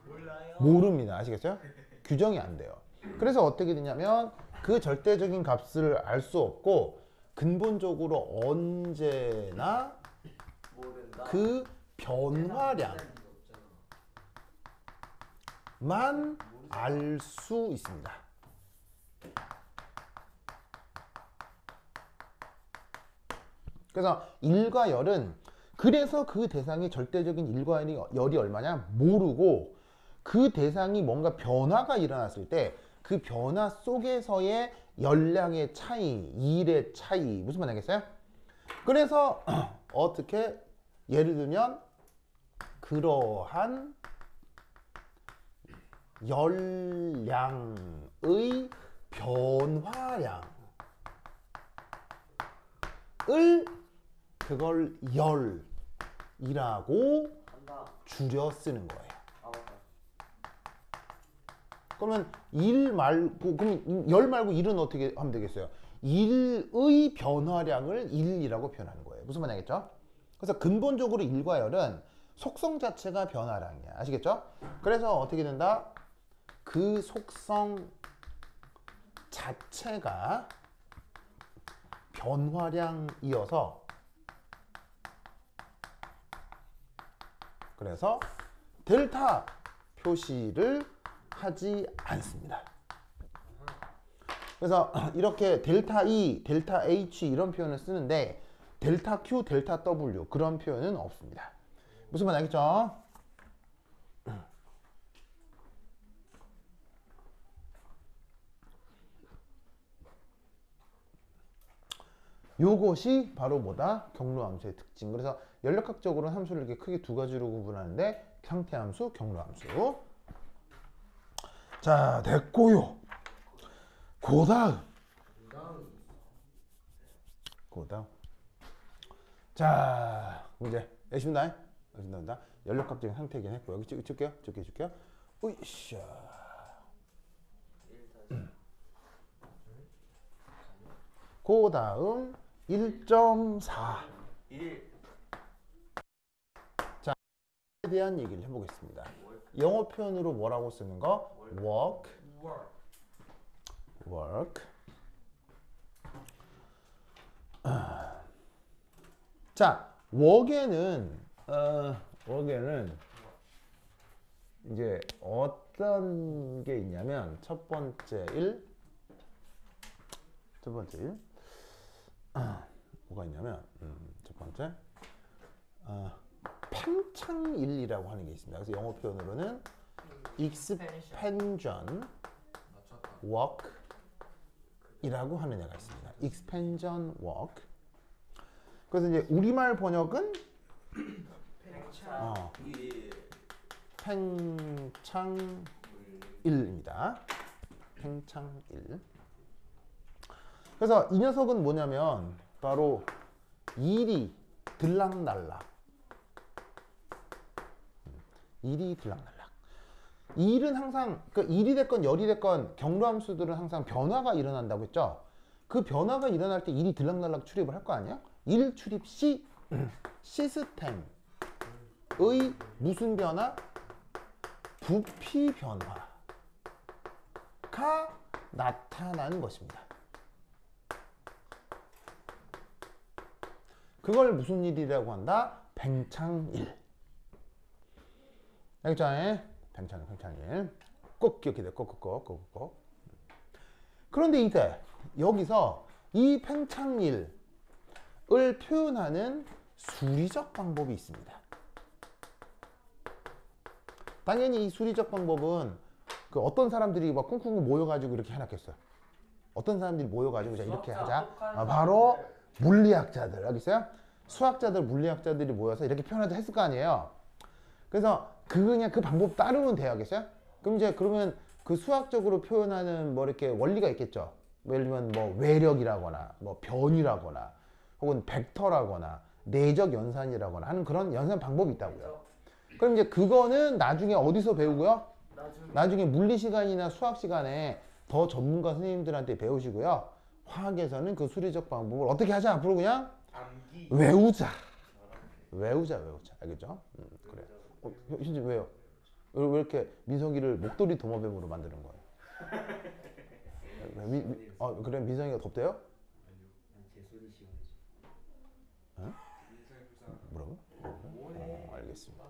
몰라요. 모릅니다. 아시겠어요? 규정이 안 돼요. 그래서 어떻게 되냐면 그 절대적인 값을 알 수 없고 근본적으로 언제나 모른다. 그 변화량만 알 수 있습니다. 그래서 1과 열은 그래서 그 대상의 절대적인 1과 열이 얼마냐 모르고 그 대상이 뭔가 변화가 일어났을 때 그 변화 속에서의 열량의 차이, 일의 차이 무슨 말 알겠어요? 그래서 어떻게 예를 들면 그러한 열량의 변화량을 그걸 열이라고 한다. 줄여 쓰는 거예요. 아 맞다. 그러면 그럼 열 말고 1은 어떻게 하면 되겠어요? 1의 변화량을 1이라고 표현하는 거예요. 무슨 말이겠죠? 그래서 근본적으로 1과 열은 속성 자체가 변화량이야. 아시겠죠? 그래서 어떻게 된다? 그 속성 자체가 변화량이어서 그래서 델타 표시를 하지 않습니다. 그래서 이렇게 델타 E, 델타 H 이런 표현을 쓰는데 델타 Q, 델타 W 그런 표현은 없습니다. 무슨 말 알겠죠? 요것이 바로 뭐다? 경로함수의 특징. 그래서 연력학적으로는 함수를 이렇게 크게 두 가지로 구분하는데 상태함수, 경로함수. 자, 됐고요. 고다음. 자, 문제. 열심히 다. 연력학적인 상태이긴 했고 여기 줄게요. 줄게요. 으이샤. 고다음 1.4. 1. 에 대한 얘기를 해보겠습니다. 영어 표현으로 뭐라고 쓰는 거? work. 자, work에는 이제 어떤 게 있냐면 첫 번째 일 뭐가 있냐면 첫 번째 팽창일이라고 하는 게 있습니다. 그래서 영어 표현으로는 expansion work 이라고 하는 애가 있습니다. expansion work. 그래서 이제 우리말 번역은 팽창일입니다. 팽창일. 그래서 이 녀석은 뭐냐면 바로 일이 들락날락. 일은 항상 일이 됐건 열이 됐건 경로함수들은 항상 변화가 일어난다고 했죠. 그 변화가 일어날 때 일이 들락날락 출입을 할 거 아니야? 일 출입 시 시스템의 무슨 변화? 부피 변화가 나타나는 것입니다. 그걸 무슨 일이라고 한다? 팽창일. 알겠죠? 팽창일. 꼭 기억해야 돼. 꼭. 그런데 이제 여기서 이 팽창일을 표현하는 수리적 방법이 있습니다. 당연히 이 수리적 방법은 그 어떤 사람들이 막 쿵쿵 모여가지고 이렇게 해놨겠어요. 어떤 사람들이 모여가지고 자 이렇게 하자. 바로 물리학자들 알겠어요? 수학자들, 물리학자들이 모여서 이렇게 표현하자 했을 거 아니에요. 그래서 그냥 그 방법 따르면 돼요, 알겠어요? 그럼 이제 그러면 그 수학적으로 표현하는 뭐 이렇게 원리가 있겠죠. 뭐 예를 들면 뭐 외력이라거나 뭐 변이라거나 혹은 벡터라거나 내적 연산이라거나 하는 그런 연산 방법이 있다고요. 그럼 이제 그거는 나중에 어디서 배우고요? 나중에 물리 시간이나 수학 시간에 더 전문가 선생님들한테 배우시고요. 화학에서는 그 수리적 방법을 어떻게 하자? 앞으로 그냥 암기. 외우자. 알겠죠? 그래. 현재 왜요? 왜 이렇게 민성이를 목도리 도마뱀으로 만드는 거예요? 그래 민성이가 덥대요? 제 소리 시원해지. 뭐라고? 알겠습니다.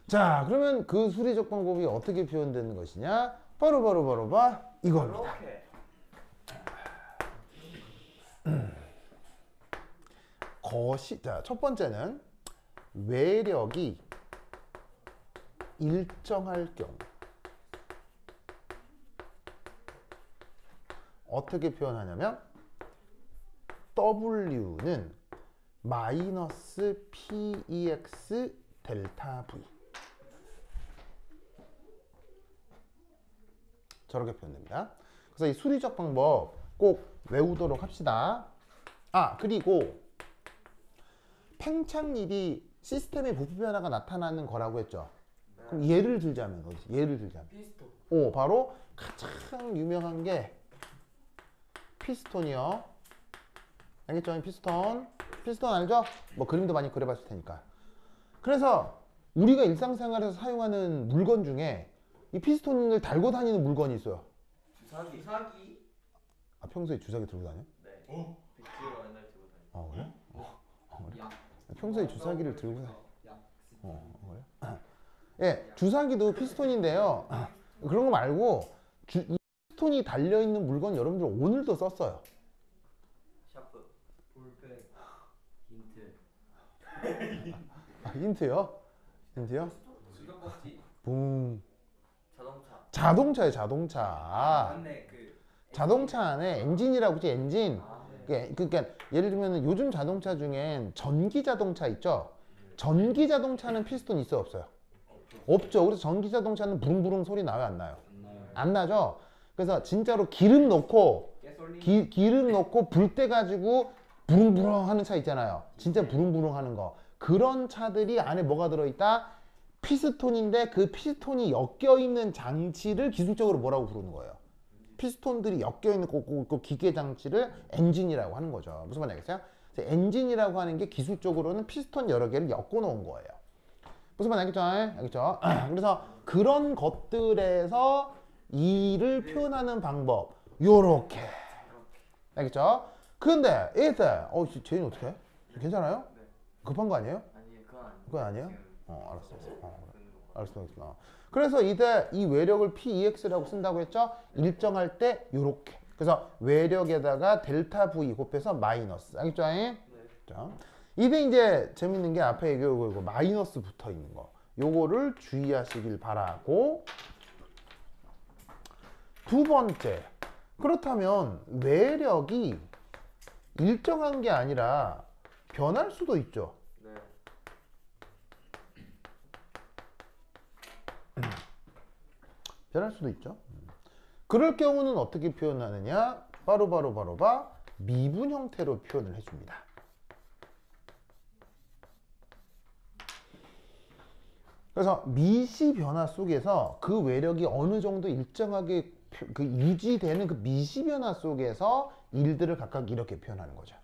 자, 그러면 그 수리적 방법이 어떻게 표현되는 것이냐? 바로 봐 이겁니다. 자, 첫 번째는 외력이 일정할 경우 어떻게 표현하냐면 W는 마이너스 PEX 델타 V 저렇게 표현됩니다. 그래서 이 수리적 방법 꼭 외우도록 합시다. 그리고 팽창일이 시스템의 부피 변화가 나타나는 거라고 했죠. 그럼 예를 들자면 피스톤. 바로 가장 유명한 게 피스톤이요. 알겠죠? 피스톤 알죠? 뭐 그림도 많이 그려봤을 테니까. 그래서 우리가 일상생활에서 사용하는 물건 중에 이 피스톤을 달고 다니는 물건이 있어요. 주사기. 평소에 주사기 들고 다녀? 네. 빅지가 맨날 들고 다니. 그래? 그래? 평소에 주사기를 들고 다녀. 그래? 예, 주사기도 피스톤인데요. 그런 거 말고 이 피스톤이 달려있는 물건 여러분들 오늘도 썼어요. 샤프. 볼펜. 힌트. 힌트요? 수도꼭지. 붕. 자동차. 자동차예요. 맞네. 자동차 안에 엔진이라고 하지, 엔진. 네. 그러니까 예를 들면 요즘 자동차 중엔 전기 자동차 있죠. 전기 자동차는 피스톤 있어요, 없어요? 없죠. 그래서 전기 자동차는 부릉부릉 소리 나요, 안 나요? 안 나죠. 그래서 진짜로 기름 넣고 기름 넣고 불 때 가지고 부릉부릉 하는 차 있잖아요. 진짜 부릉부릉 하는 거. 그런 차들이 안에 뭐가 들어있다? 피스톤인데 그 피스톤이 엮여있는 장치를 기술적으로 뭐라고 부르는 거예요? 피스톤들이 엮여있는 그 기계 장치를 엔진이라고 하는 거죠. 무슨 말인지 알겠어요? 엔진이라고 하는 게 기술적으로는 피스톤 여러 개를 엮어 놓은 거예요. 무슨 말인지 알겠죠? 그래서 그런 것들에서 이를 표현하는 방법 요렇게 알겠죠? 근데 이때 제인 어떻게 해? 괜찮아요? 급한 거 아니에요? 아니 그건 아니에요? 알았어. 그래서 이때 이 외력을 PEX라고 쓴다고 했죠? 일정할 때 요렇게. 그래서 외력에다가 델타 V 곱해서 마이너스. 알겠죠? 자, 이때 이제 재밌는 게 앞에 이거 마이너스 붙어 있는 거. 요거를 주의하시길 바라고. 두 번째. 그렇다면 외력이 일정한 게 아니라 변할 수도 있죠. 변할 수도 있죠. 그럴 경우는 어떻게 표현하느냐? 바로 미분 형태로 표현을 해줍니다. 그래서 미시 변화 속에서 그 외력이 어느 정도 일정하게 유지되는 그 미시 변화 속에서 일들을 각각 이렇게 표현하는 거죠.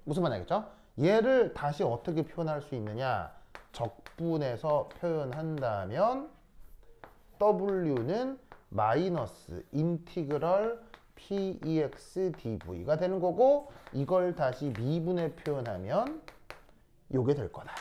무슨 말인지 알겠죠? 얘를 다시 어떻게 표현할 수 있느냐? 적분해서 표현한다면 W는 마이너스 인티그럴 PEX DV가 되는 거고 이걸 다시 미분해 표현하면 요게 될 거다.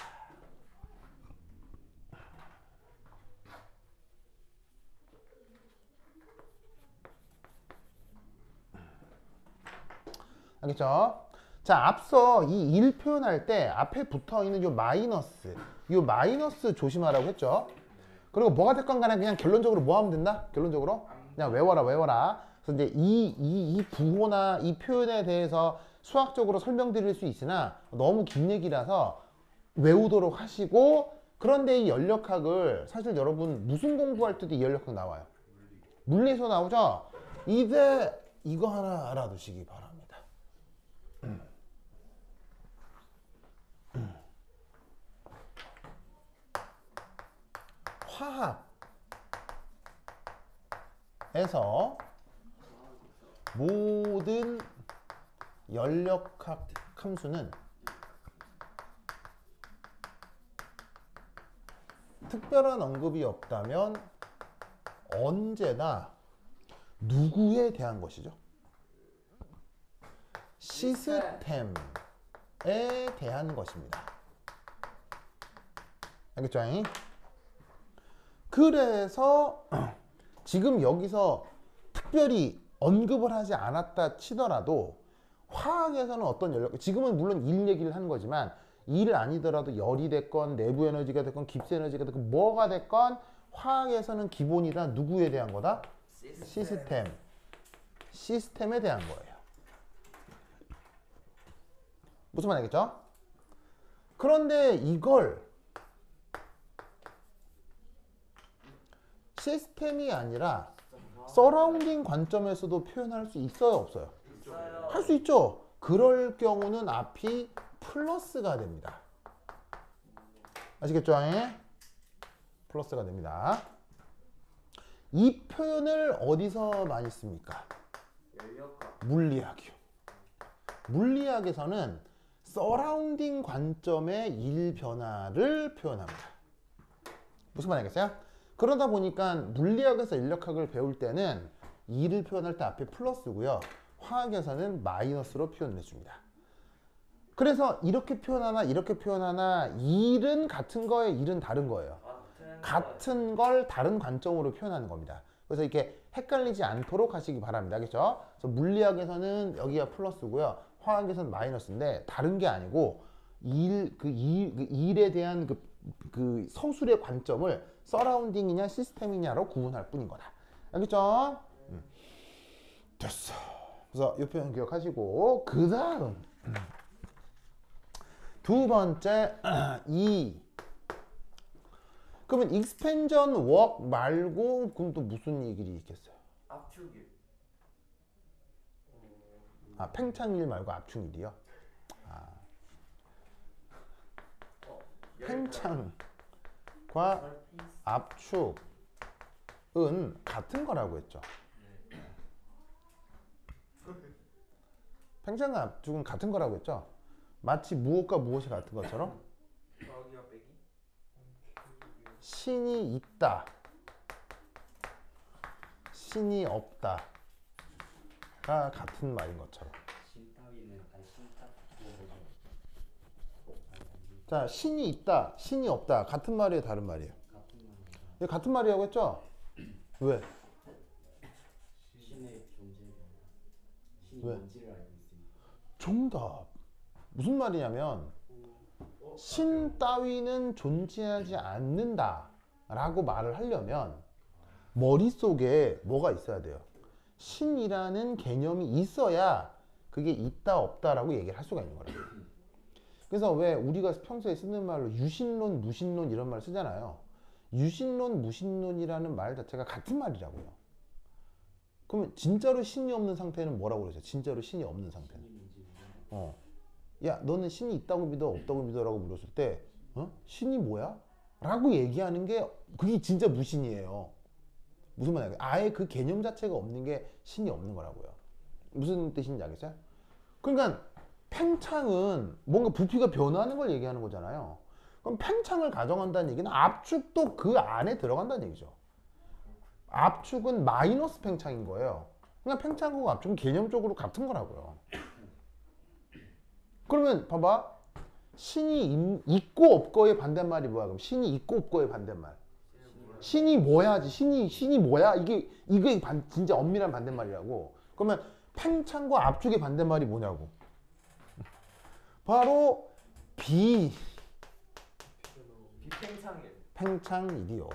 알겠죠? 자, 앞서 이 1 표현할 때 앞에 붙어 있는 요 마이너스 조심하라고 했죠? 그리고 뭐가 됐건 간에 그냥 결론적으로 뭐 하면 된다? 결론적으로 그냥 외워라. 그래서 이제 이 부호나 이 표현에 대해서 수학적으로 설명드릴 수 있으나 너무 긴 얘기라서 외우도록 하시고, 그런데 이 연력학을 사실 여러분 무슨 공부할 때도 이 연력학 나와요. 물리에서 나오죠? 이제 이거 하나 알아두시기 바랍니다. 화학에서 모든 연력학 함수는 특별한 언급이 없다면 언제나 누구에 대한 것이죠? 시스템에 대한 것입니다. 알겠죠? 그래서 지금 여기서 특별히 언급을 하지 않았다 치더라도 화학에서는 어떤 연력, 지금은 물론 일 얘기를 하는 거지만 일 아니더라도 열이 됐건 내부 에너지가 됐건 깁스 에너지가 됐건 뭐가 됐건 화학에서는 기본이 다 누구에 대한 거다? 시스템에 대한 거예요. 무슨 말 알겠죠? 그런데 이걸 시스템이 아니라 서라운딩 관점에서도 표현할 수 있어요, 없어요? 있어요. 할 수 있죠. 그럴 경우는 앞이 플러스가 됩니다. 아시겠죠? 플러스가 됩니다. 이 표현을 어디서 많이 씁니까? 연력학. 물리학이요. 물리학에서는 서라운딩 관점의 일 변화를 표현합니다. 무슨 말 알겠어요? 그러다 보니까 물리학에서 인력학을 배울 때는 일을 표현할 때 앞에 플러스고요. 화학에서는 마이너스로 표현을 해줍니다. 그래서 이렇게 표현하나 이렇게 표현하나 일은 같은 거예요, 일은 다른 거예요. 같은 걸 다른 관점으로 표현하는 겁니다. 그래서 이렇게 헷갈리지 않도록 하시기 바랍니다. 알겠죠? 그래서 물리학에서는 여기가 플러스고요. 화학에서는 마이너스인데 다른 게 아니고 일에 대한 그 서술의 관점을 서라운딩이냐 시스템이냐로 구분할 뿐인 거다. 알겠죠? 됐어. 그래서 이 표현 기억하시고 그 다음 두 번째 그러면 익스펜전 웍 말고 그럼 또 무슨 일이 있겠어요? 압축일. 팽창일 말고 압축일이요? 팽창과 압축은 같은 거라고 했죠. 팽창과 압축은 같은 거라고 했죠. 마치 무엇과 무엇이 같은 것처럼 더하기와 빼기. 신이 있다, 신이 없다가 같은 말인 것처럼. 신따위는 신따 자, 신이 있다, 신이 없다 같은 말이에요, 다른 말이에요? 같은 말이라고 했죠? 왜? 신의 존재를 신이 왜? 뭔지를 알고 있으니까. 정답. 무슨 말이냐면 신 따위는 존재하지 않는다 라고 말을 하려면 머릿속에 뭐가 있어야 돼요? 신이라는 개념이 있어야 그게 있다 없다 라고 얘기를 할 수가 있는 거라고요. 그래서 왜 우리가 평소에 쓰는 말로 유신론, 무신론 이런 말 쓰잖아요. 유신론, 무신론이라는 말 자체가 같은 말이라고요. 그러면 진짜로 신이 없는 상태는 뭐라고 그러죠? 진짜로 신이 없는 상태는. 야, 너는 신이 있다고 믿어, 없다고 믿어? 라고 물었을 때 신이 뭐야? 라고 얘기하는 게 그게 진짜 무신이에요. 무슨 말이야? 아예 그 개념 자체가 없는 게 신이 없는 거라고요. 무슨 뜻인지 알겠어요? 그러니까 팽창은 뭔가 부피가 변화하는 걸 얘기하는 거잖아요. 그럼 팽창을 가정한다는 얘기는 압축도 그 안에 들어간다는 얘기죠. 압축은 마이너스 팽창인 거예요. 그냥 팽창하고 압축은 개념적으로 같은 거라고요. 그러면 봐봐. 신이 있고 없고의 반대말이 뭐야? 그럼 신이 있고 없고의 반대말. 신이 뭐야지? 신이 뭐야? 이게 진짜 엄밀한 반대말이라고. 그러면 팽창과 압축의 반대말이 뭐냐고. 바로 비팽창일. 팽창일이요.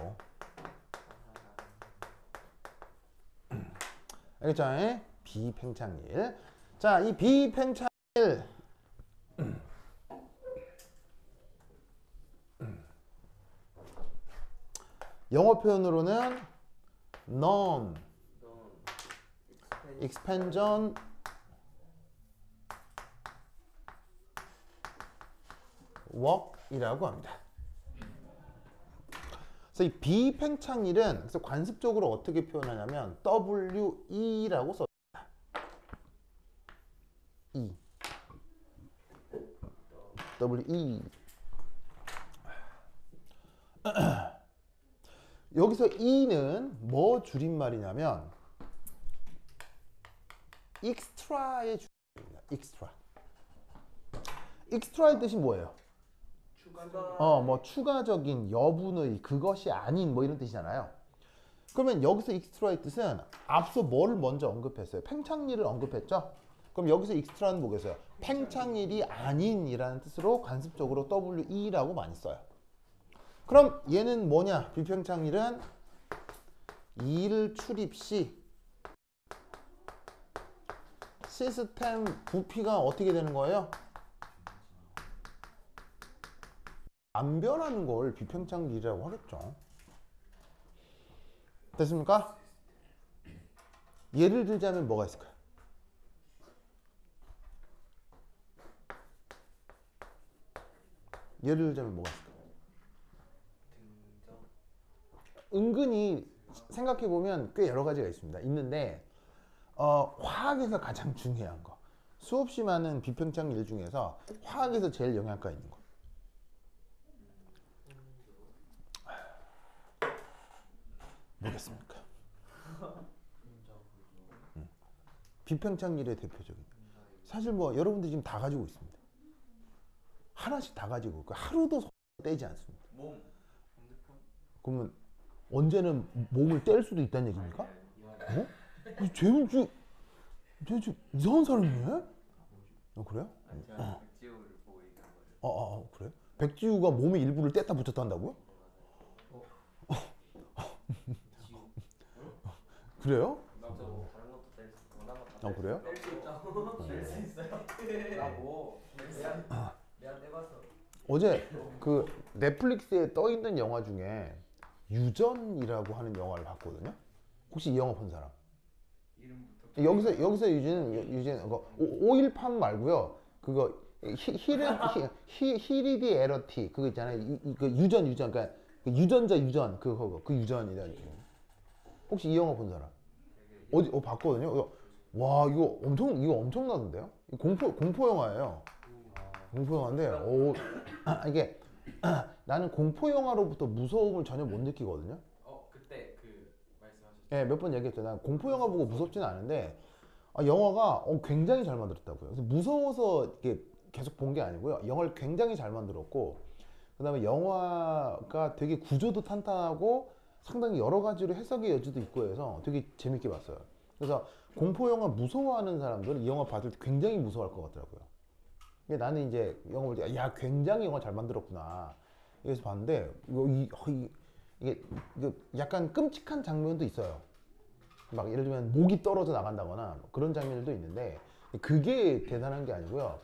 알겠죠? 비팽창일. 자, 이 비팽창일 영어 표현으로는 non expansion work이라고 합니다. 그래서 이 비팽창일은 그래서 관습적으로 어떻게 표현하냐면 WE라고 써. E. WE. 여기서 E는 뭐 줄임말이냐면 extra의 줄임말입니다. extra. extra의 뜻이 뭐예요? 뭐 추가적인 여분의 그것이 아닌 뭐 이런 뜻이잖아요. 그러면 여기서 extra의 뜻은 앞서 뭐를 먼저 언급했어요? 팽창일을 언급했죠? 그럼 여기서 extra는 뭐겠어요? 팽창일이 아닌이라는 뜻으로 관습적으로 WE라고 많이 써요. 그럼 얘는 뭐냐? 비팽창일은 일 출입 시 시스템 부피가 어떻게 되는 거예요? 안 변하는 걸 비팽창일이라고 하겠죠. 됐습니까? 예를 들자면 뭐가 있을까요? 예를 들자면 뭐가 있을까요? 은근히 생각해보면 꽤 여러 가지가 있는데 화학에서 가장 중요한 거, 수없이 많은 비팽창일 중에서 화학에서 제일 영향가 있는 거, 뭐겠습니까? 비팽창일의 대표적인, 사실 뭐 여러분들 지금 다 가지고 있습니다. 하나씩 다 가지고 하루도 떼지 않습니다. 몸. 그러면 언제는 몸을 뗄 수도 있다는 얘기입니까? 쟤는 쟤 이상한 사람이네? 그래요? 제가 백지우를 보고 얘기한 거예요. 그래? 백지우가 몸의 일부를 뗐다 붙였다 한다고요? 그래요? 나도 다른 것도 뗄 수 있고 원하는 것도 그래요? 뗄 수 있죠. 뗄 수 있어요. 나뭐 내가 떼봤어. 어제 그 넷플릭스에 떠 있는 영화 중에 유전이라고 하는 영화를 봤거든요. 혹시 이 영화 본 사람? 여기서 유진 518 말고요. 그거 히리디 에러티 그거 있잖아요. 그 유전 그러니까 그 유전자 유전 그 유전이라는 거. 혹시 이 영화 본 사람? 봤거든요. 와 이거 엄청나던데요? 공포 영화예요. 공포 영화인데 이게 나는 공포 영화로부터 무서움을 전혀 못 느끼거든요. 그때 그 말씀하셨죠. 네, 몇 번 얘기했죠. 난 공포 영화 보고 무섭지는 않은데 영화가 굉장히 잘 만들었다고요. 그래서 무서워서 이게 계속 본 게 아니고요. 영화를 굉장히 잘 만들었고, 그다음에 영화가 되게 구조도 탄탄하고 상당히 여러 가지로 해석의 여지도 있고 해서 되게 재밌게 봤어요. 그래서 공포 영화 무서워하는 사람들은 이 영화 봤을 때 굉장히 무서워할 것 같더라고요. 근데 나는 이제 영화 볼 때 야 굉장히 영화 잘 만들었구나 그래서 봤는데 이게 약간 끔찍한 장면도 있어요. 막 예를 들면 목이 떨어져 나간다거나 그런 장면들도 있는데 그게 대단한 게 아니고요.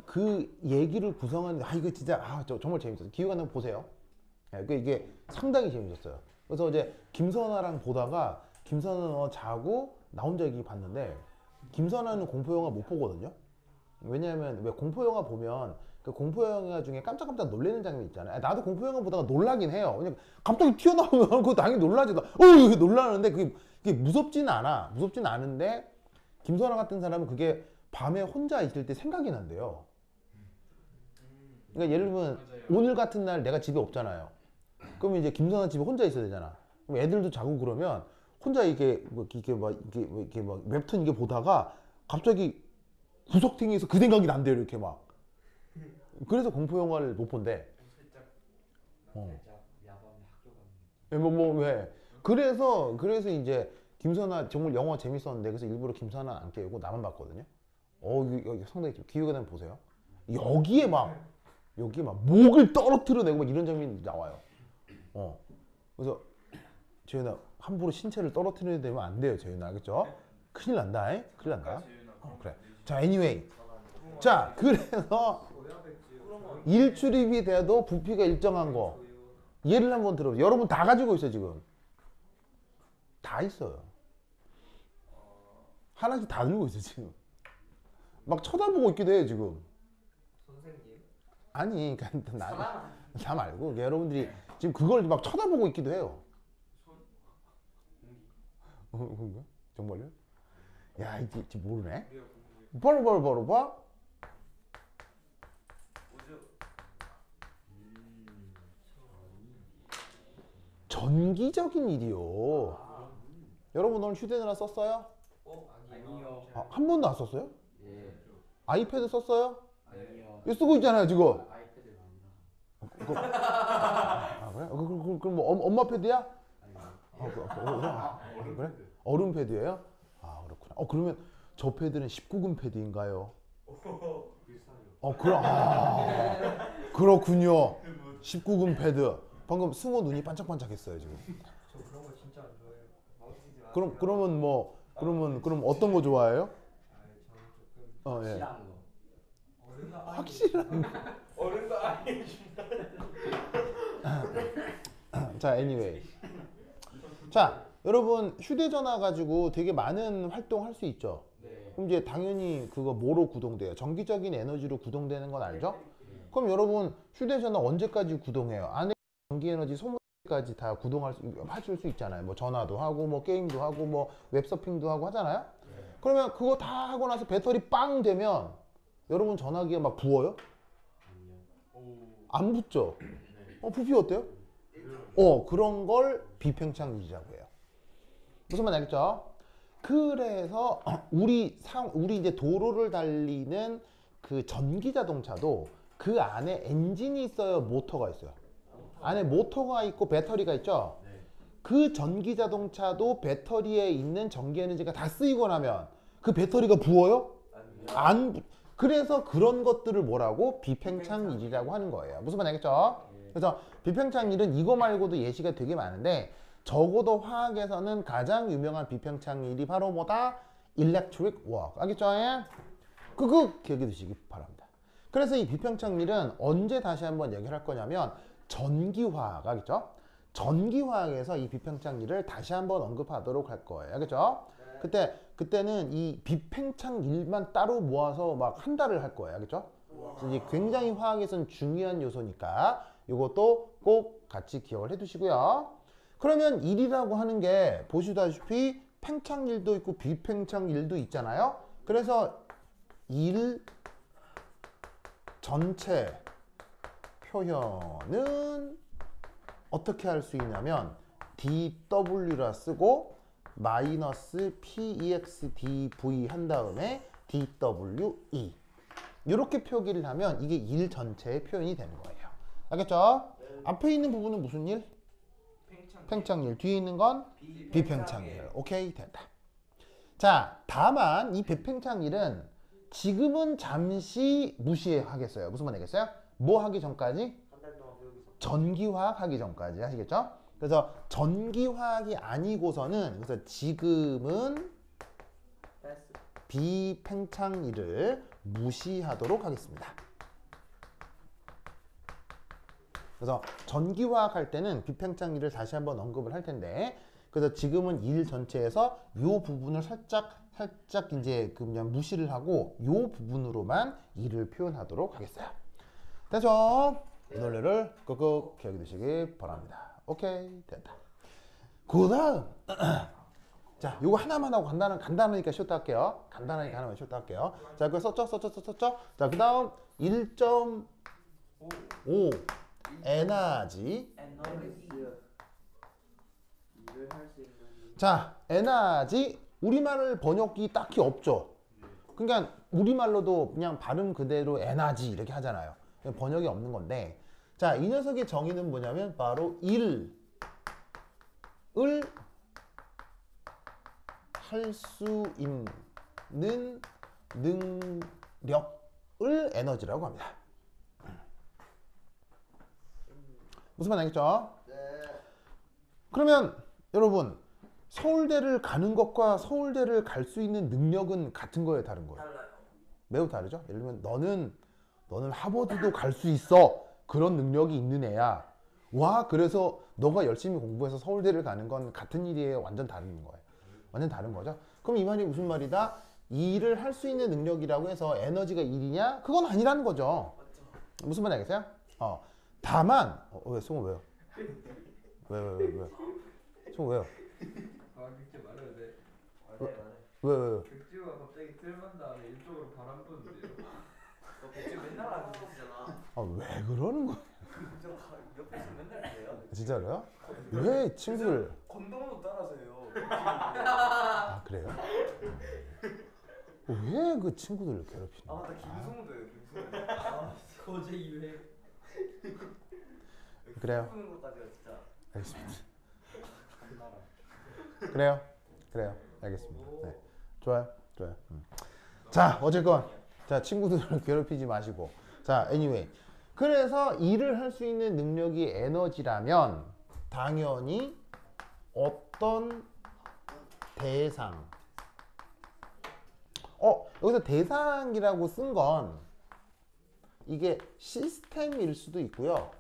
그 얘기를 구성하는 이거 진짜 정말 재밌었어요. 기회가 나면 보세요. 이게 상당히 재밌었어요. 그래서 이제 김선아랑 보다가 김선아 자고 나 혼자 얘기 봤는데 김선아는 공포 영화 못 보거든요. 왜냐하면 왜 공포 영화 보면 그 공포 영화 중에 깜짝깜짝 놀라는 장면 있잖아요. 나도 공포 영화 보다가 놀라긴 해요. 왜냐면 갑자기 튀어나오면 그거 당연히 놀라지. 놀라는데 그게 무섭지는 않아. 무섭지는 않은데 김선아 같은 사람은 그게 밤에 혼자 있을 때 생각이 난대요. 그러니까 예를 들면 오늘 같은 날 내가 집에 없잖아요. 그러면 이제 김선아 집에 혼자 있어야 되잖아. 그럼 애들도 자고 그러면 혼자 이렇게 막 웹툰 이게 보다가 갑자기 구석탱이에서 그 생각이 난대요. 이렇게 막. 그래서 공포 영화를 못 본대. 살짝 야밤에 학교 가는. 왜? 그래서 이제 김선아 정말 영어 재밌었는데 그래서 일부러 김선아 안 깨우고 나만 봤거든요. 이거 상당히 기억에 대한 보세요. 여기에 막 목을 떨어뜨려내고 막 이런 장면이 나와요. 그래서 재윤아 함부로 신체를 떨어뜨려야 되면 안 돼요, 재윤아. 알겠죠? 큰일 난다. 큰일 난다. 그래. 자, anyway. 자, 그래서 일출입이 돼도 부피가 일정한 거. 예를 한번 들어보세요. 여러분 다 가지고 있어요, 지금. 다 있어요. 하나씩 다 들고 있어요, 지금. 막 쳐다보고 있기도 해요, 지금. 선생님? 아니, 그러니까 나 말고 여러분들이 지금 그걸 막 쳐다보고 있기도 해요. 그런가? 정말요? 야, 이제 모르네. 바로 봐. 전기적인 일이요. 여러분 오늘 휴대전화 썼어요? 아니요. 한 번도 안 썼어요? 예. 아이패드 썼어요? 아니요. 이거 쓰고 있잖아요, 지금. 아이패드가 아니라. 그래? 그럼 뭐 엄마 패드야? 아니요. 그래? 어른 패드예요? 그렇구나. 그러면 저 패드는 19금 패드인가요? 그렇군요. 19금 패드. 방금 승호 눈이 반짝반짝했어요, 지금. 저 그런 거 진짜 안 좋아해요. 그럼 어떤 거 좋아해요? 저는 조금 예. 확실한 거. 확실한 어른도 아니에요. 자, anyway. 자, 여러분 휴대전화 가지고 되게 많은 활동 할 수 있죠. 네. 그럼 이제 당연히 그거 뭐로 구동돼요? 전기적인 에너지로 구동되는 건 알죠? 그럼 여러분 휴대전화 언제까지 구동해요? 안에 전기에너지 소모까지 다 하실 수 있잖아요. 뭐 전화도 하고 뭐 게임도 하고 뭐 웹서핑도 하고 하잖아요. 그러면 그거 다 하고 나서 배터리 빵 되면 여러분 전화기가 막 부어요? 안 붙죠? 부피 어때요? 그런 걸 비팽창유지라고 해요. 무슨 말인지 알겠죠? 그래서 우리 이제 도로를 달리는 그 전기 자동차도 그 안에 엔진이 있어요, 모터가 있어요? 안에 모터가 있고 배터리가 있죠? 그 전기 자동차도 배터리에 있는 전기 에너지가 다 쓰이고 나면 그 배터리가 부어요? 그래서 그런 것들을 뭐라고? 비팽창일이라고 하는 거예요. 무슨 말인지 알겠죠? 그래서 비팽창일은 이거 말고도 예시가 되게 많은데 적어도 화학에서는 가장 유명한 비팽창일이 바로 뭐다? Electric Work. 알겠죠? 그거 기억해 두시기 바랍니다. 그래서 이 비팽창일은 언제 다시 한번 얘기를 할 거냐면 전기화학, 알겠죠? 전기화학에서 이 비팽창일을 다시 한번 언급하도록 할 거예요. 알겠죠? 그때는 이 비팽창일만 따로 모아서 막 한 달을 할 거예요. 알겠죠? 이제 굉장히 화학에서는 중요한 요소니까 이것도 꼭 같이 기억을 해 두시고요. 그러면 일이라고 하는 게 보시다시피 팽창일도 있고 비팽창일도 있잖아요. 그래서 일 전체 표현은 어떻게 할 수 있냐면 dw라 쓰고 마이너스 pexdv 한 다음에 dwe 이렇게 표기를 하면 이게 일 전체의 표현이 되는 거예요. 알겠죠? 앞에 있는 부분은 무슨 일? 팽창일. 뒤에 있는 건 비팽창일. 오케이, 됐다. 자, 다만 이 비팽창일은 지금은 잠시 무시하겠어요. 무슨 말이겠어요? 뭐 하기 전까지? 한 달 동안 배우기 전. 전기화학 하기 전까지 하시겠죠? 그래서 전기화학이 아니고서는 그래서 지금은 패스. 비팽창일을 무시하도록 하겠습니다. 그래서 전기화학 할 때는 비팽창일을 다시 한번 언급을 할 텐데 그래서 지금은 일 전체에서 이 부분을 살짝 이제 그냥 무시를 하고 이 부분으로만 일을 표현하도록 하겠어요. 됐죠? 이 논리를 꾹꾹 기억해 두시기 바랍니다. 오케이, 됐다. 그 다음 자, 요거 하나만 하고 간단하니까 쉬었다 할게요. 간단하니까 하나만 쉬었다 할게요. 자, 그거 썼죠? 자, 그 다음 1.5 에너지. 일을 할 수 있는. 자, 에너지 우리말을 번역이 딱히 없죠. 그러니까 우리말로도 그냥 발음 그대로 에너지 이렇게 하잖아요. 번역이 없는 건데 자, 이 녀석의 정의는 뭐냐면 바로 일을 할 수 있는 능력을 에너지라고 합니다. 무슨 말 알겠죠? 네. 그러면 여러분 서울대를 가는 것과 서울대를 갈 수 있는 능력은 같은 거예요, 다른 거예요? 달라요. 매우 다르죠. 예를 들면 너는 하버드도 갈 수 있어. 그런 능력이 있는 애야. 와, 그래서 너가 열심히 공부해서 서울대를 가는 건 같은 일이에요. 완전 다른 거예요. 완전 다른 거죠. 그럼 이 말이 무슨 말이다? 일을 할 수 있는 능력이라고 해서 에너지가 일이냐? 그건 아니라는 거죠. 맞죠? 무슨 말인지 알겠어요? 다만 왜 승우 왜요? 왜? 승우 왜요? 아 그렇게 말해도 돼. 말해. 왜? 백지우가 갑자기 틀만 다음에 이쪽으로 바람 부는데요. 너 백주 맨날 하는 짓이잖아. 왜 그러는 거야? 저 옆에서 맨날 그래요. 진짜로요? 왜 친구들 건동도 따라서 해요. 아 그래요? 왜 그 친구들을 괴롭히는 아 맞다 거야? 김승우도 해요. 김승우. 아 거제 유해. 그래요. 푸는 것까지가 진짜. 알겠습니다. 그래요. 알겠습니다. 네. 좋아요. 자, 어쨌건 자 친구들을 괴롭히지 마시고. 자, anyway. 그래서 일을 할 수 있는 능력이 에너지라면 당연히 어떤 대상. 여기서 대상이라고 쓴 건 이게 시스템일 수도 있고요.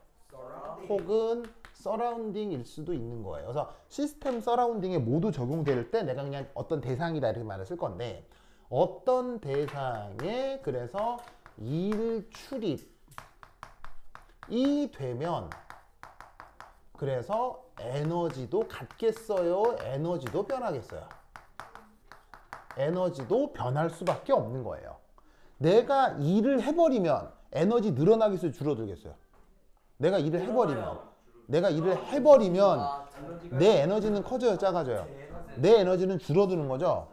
혹은 서라운딩일 수도 있는 거예요. 그래서 시스템 서라운딩에 모두 적용될 때 내가 그냥 어떤 대상이다 이렇게 말을 쓸 건데 어떤 대상에 그래서 일 출입이 되면 그래서 에너지도 같겠어요? 에너지도 변하겠어요? 에너지도 변할 수밖에 없는 거예요. 내가 일을 해버리면 에너지 늘어나겠어요? 줄어들겠어요? 내가 일을 해버리면 내 에너지는 커져요? 작아져요? 내 에너지는 줄어드는 거죠?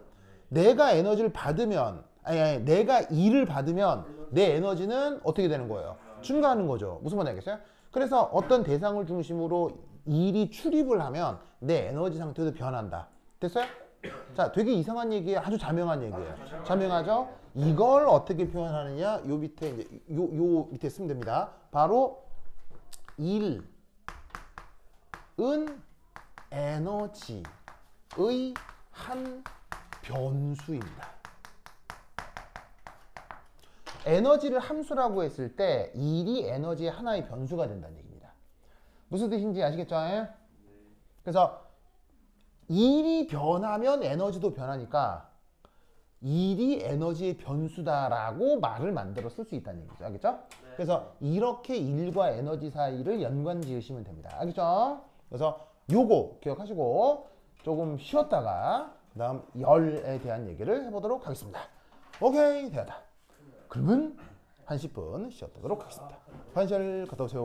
내가 에너지를 받으면 아니 내가 일을 받으면 내 에너지는 어떻게 되는 거예요? 증가하는 거죠. 무슨 말인지 알겠어요? 그래서 어떤 대상을 중심으로 일이 출입을 하면 내 에너지 상태도 변한다. 됐어요? 자, 되게 이상한 얘기예요. 아주 자명한 얘기예요. 자명하죠? 이걸 어떻게 표현하느냐? 요 밑에 이제 요 밑에 쓰면 됩니다. 바로 일은 에너지의 한 변수입니다. 에너지를 함수라고 했을 때 일이 에너지의 하나의 변수가 된다는 얘기입니다. 무슨 뜻인지 아시겠죠? 그래서 일이 변하면 에너지도 변하니까 일이 에너지의 변수다라고 말을 만들어 쓸 수 있다는 얘기죠. 알겠죠? 그래서 이렇게 일과 에너지 사이를 연관 지으시면 됩니다. 알겠죠? 그래서 요거 기억하시고 조금 쉬었다가 그 다음 열에 대한 얘기를 해보도록 하겠습니다. 오케이, 되었다. 그러면 한 10분 쉬었도록 하겠습니다. 환시를 갔다 오세요.